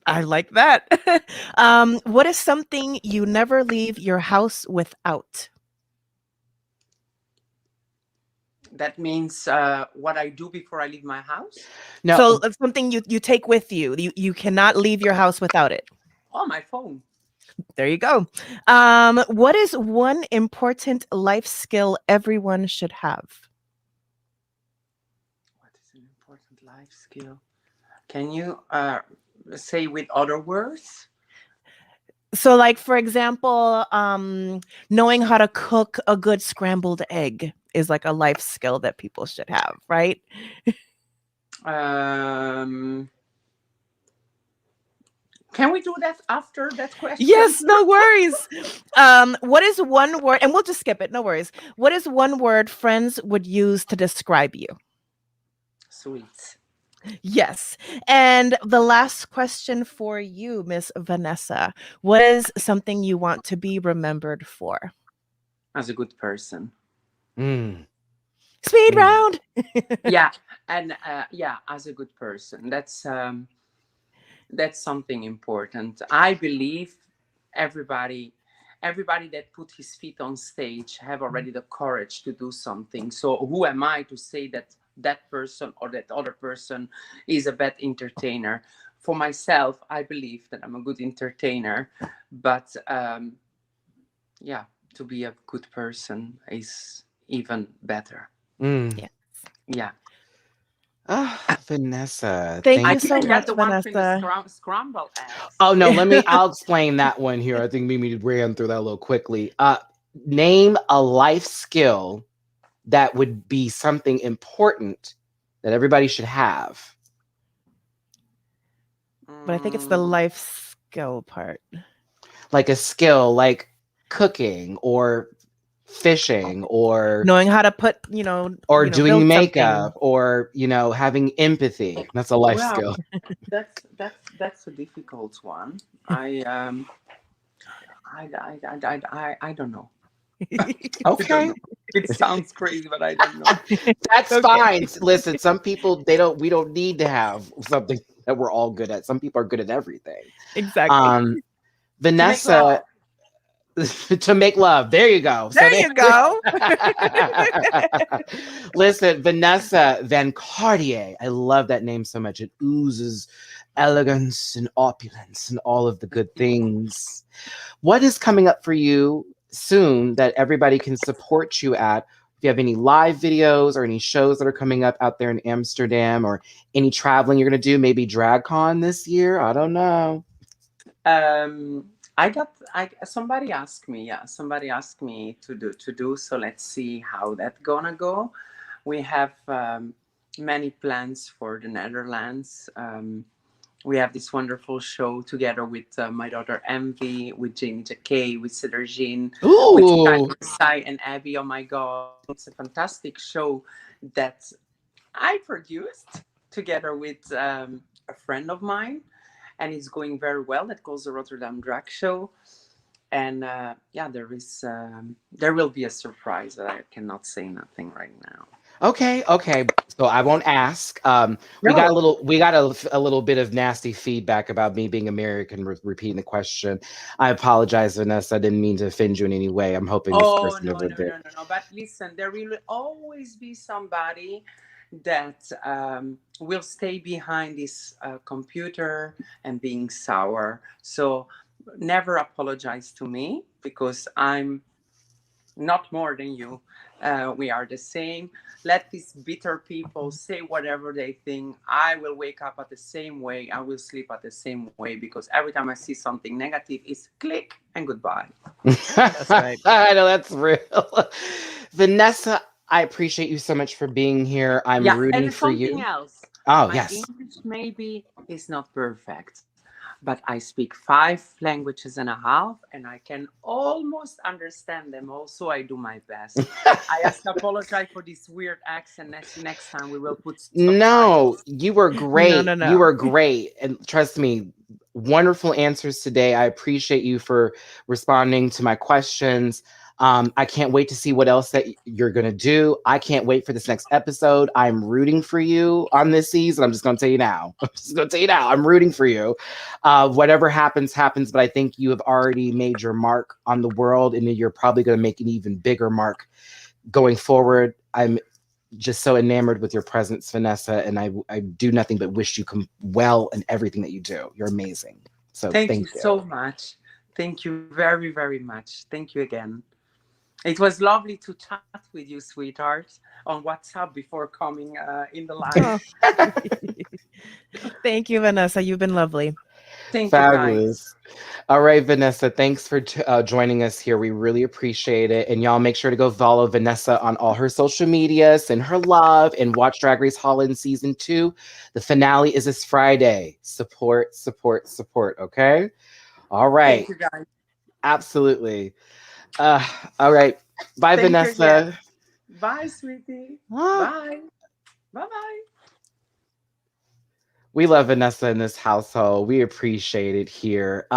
I like that. What is something you never leave your house without? That means what I do before I leave my house. No, So it's something you take with you. You cannot leave your house without it. Oh, my phone. There you go. What is one important life skill everyone should have? What is an important life skill? Can you say with other words? So, like for example, knowing how to cook a good scrambled egg is like a life skill that people should have, right? Can we do that after that question? Yes, no worries. What is one word, and we'll just skip it, no worries. What is one word friends would use to describe you? Sweet. Yes. And the last question for you, Miss Vanessa. What is something you want to be remembered for? As a good person. Speed round. Yeah, and yeah, as a good person. That's That's something important. I believe everybody everybody that put his feet on stage have already the courage to do something. So who am I to say that that person or that other person is a bad entertainer? For myself, I believe that I'm a good entertainer, but yeah, to be a good person is even better. Mm. Yeah. Yeah. Vanessa, Thank I you so didn't get much, the one from the Vanessa. scramble eggs. Oh no, I'll explain that one here. I think Mimi ran through that a little quickly. Name a life skill that would be something important that everybody should have. But I think it's the life skill part. Like a skill like cooking or fishing or Knowing how to put, doing build makeup something. or having empathy. That's a life Well, skill. that's a difficult one. I don't know. I don't Okay. know. It sounds crazy, but I don't know. That's Okay. fine. Listen, some people we don't need to have something that we're all good at. Some people are good at everything. Exactly. Vanessa, to make love. There you go. There you go. Listen, Vanessa Van Cartier. I love that name so much. It oozes elegance and opulence and all of the good things. What is coming up for you soon that everybody can support you at? If you have any live videos or any shows that are coming up out there in Amsterdam or any traveling you're going to do, maybe DragCon this year. I don't know. Somebody asked me, somebody asked me to do, so let's see how that gonna go. We have many plans for the Netherlands. We have this wonderful show together with my daughter Envy, with Jamie Jacquet, with Cedar Jean, with Sai and Abby. Oh my God, it's a fantastic show that I produced together with a friend of mine, and it's going very well. That calls the Rotterdam Drag Show. And there will be a surprise that I cannot say nothing right now. Okay. So I won't ask. We got a little bit of nasty feedback about me being American, repeating the question. I apologize, Vanessa. I didn't mean to offend you in any way. I'm hoping this person over there. No. But listen, there will always be somebody that will stay behind this computer and being sour. So never apologize to me, because I'm not more than you. We are the same. Let these bitter people say whatever they think. I will wake up at the same way. I will sleep at the same way, because every time I see something negative, it's click and goodbye. That's right. I know, that's real. Vanessa, I appreciate you so much for being here. I'm rooting and for something you. else. Oh, My yes. English maybe is not perfect, but I speak 5 languages and a half, and I can almost understand them. Also, I do my best. I have to apologize for this weird accent. Next time we will put No, you were great. No. You were great. And trust me, wonderful answers today. I appreciate you for responding to my questions. I can't wait to see what else that you're going to do. I can't wait for this next episode. I'm rooting for you on this season. I'm just going to tell you now. I'm rooting for you. Whatever happens, happens. But I think you have already made your mark on the world, and you're probably going to make an even bigger mark going forward. I'm just so enamored with your presence, Vanessa, and I do nothing but wish you well in everything that you do. You're amazing. So thank you so much. Thank you very, very much. Thank you again. It was lovely to chat with you, sweetheart, on WhatsApp before coming in the live. Oh. Thank you, Vanessa. You've been lovely. Thank Fabulous. you, guys. All right, Vanessa, thanks for joining us here. We really appreciate it. And y'all make sure to go follow Vanessa on all her social media, send her love, and watch Drag Race Holland Season 2. The finale is this Friday. Support, okay? All right. Thank you, guys. Absolutely. All right. Bye, Thank you Vanessa. again. Bye, sweetie. Bye. Bye-bye. We love Vanessa in this household. We appreciate it here.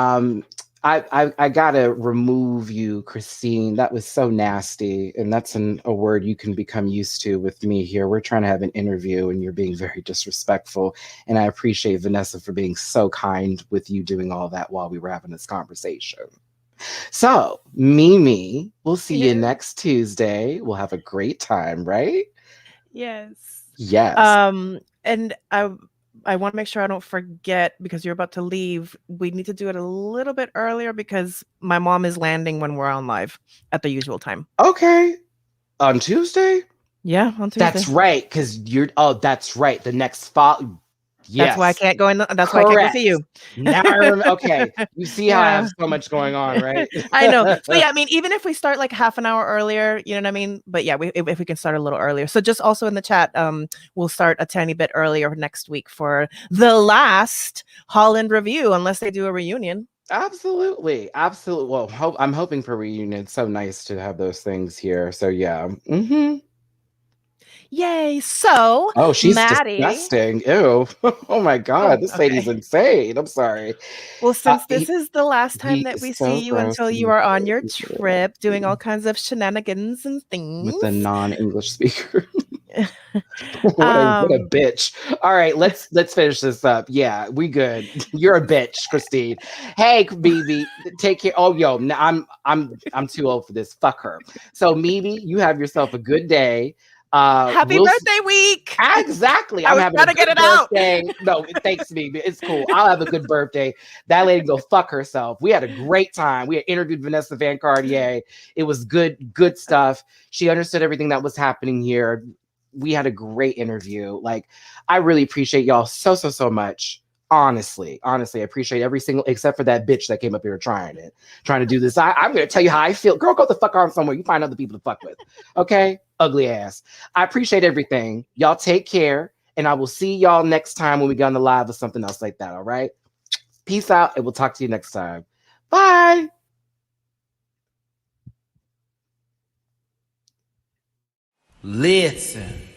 I gotta remove you, Christine. That was so nasty, and that's a word you can become used to with me here. We're trying to have an interview, and you're being very disrespectful. And I appreciate Vanessa for being so kind with you doing all that while we were having this conversation. So, Mimi, we'll see you next Tuesday. We'll have a great time, right? Yes. Yes. And I want to make sure I don't forget, because you're about to leave. We need to do it a little bit earlier because my mom is landing when we're on live at the usual time. Okay. On Tuesday? Yeah, on Tuesday. That's right, because that's right. The next fall. Yes. That's why I can't go in. That's why I can't go see you. Now I remember. Okay. You see how I have so much going on, right? I know. So yeah, I mean, even if we start like half an hour earlier, you know what I mean? But yeah, if we can start a little earlier. So just also in the chat, we'll start a tiny bit earlier next week for the last Holland review, unless they do a reunion. Absolutely. Well, I'm hoping for a reunion. It's so nice to have those things here. So yeah. Mm-hmm. Yay. So, oh, she's Matty. disgusting. Ew. Oh my God. This lady's insane. I'm sorry. Well, since this is the last time that we see you gross. until you are on your trip doing all kinds of shenanigans and things. With a non-English speaker. What a bitch. All right, let's finish this up. Yeah, we good. You're a bitch, Christine. Hey, Mimi, take care. Oh, yo, I'm too old for this. Fuck her. So, Mimi, you have yourself a good day. Happy birthday week. Exactly. I'm having to get it birthday. Out. No, thanks, Mimi. It's cool. I'll have a good birthday. That lady go fuck herself. We had a great time. We had interviewed Vanessa Van Cartier. It was good stuff. She understood everything that was happening here. We had a great interview. Like, I really appreciate y'all so much. Honestly, I appreciate every single, except for that bitch that came up here trying to do this. I'm going to tell you how I feel. Girl, go the fuck on somewhere. You find other people to fuck with. Okay? Ugly ass. I appreciate everything. Y'all take care. And I will see y'all next time when we get on the live or something else like that. All right? Peace out. And we'll talk to you next time. Bye. Listen.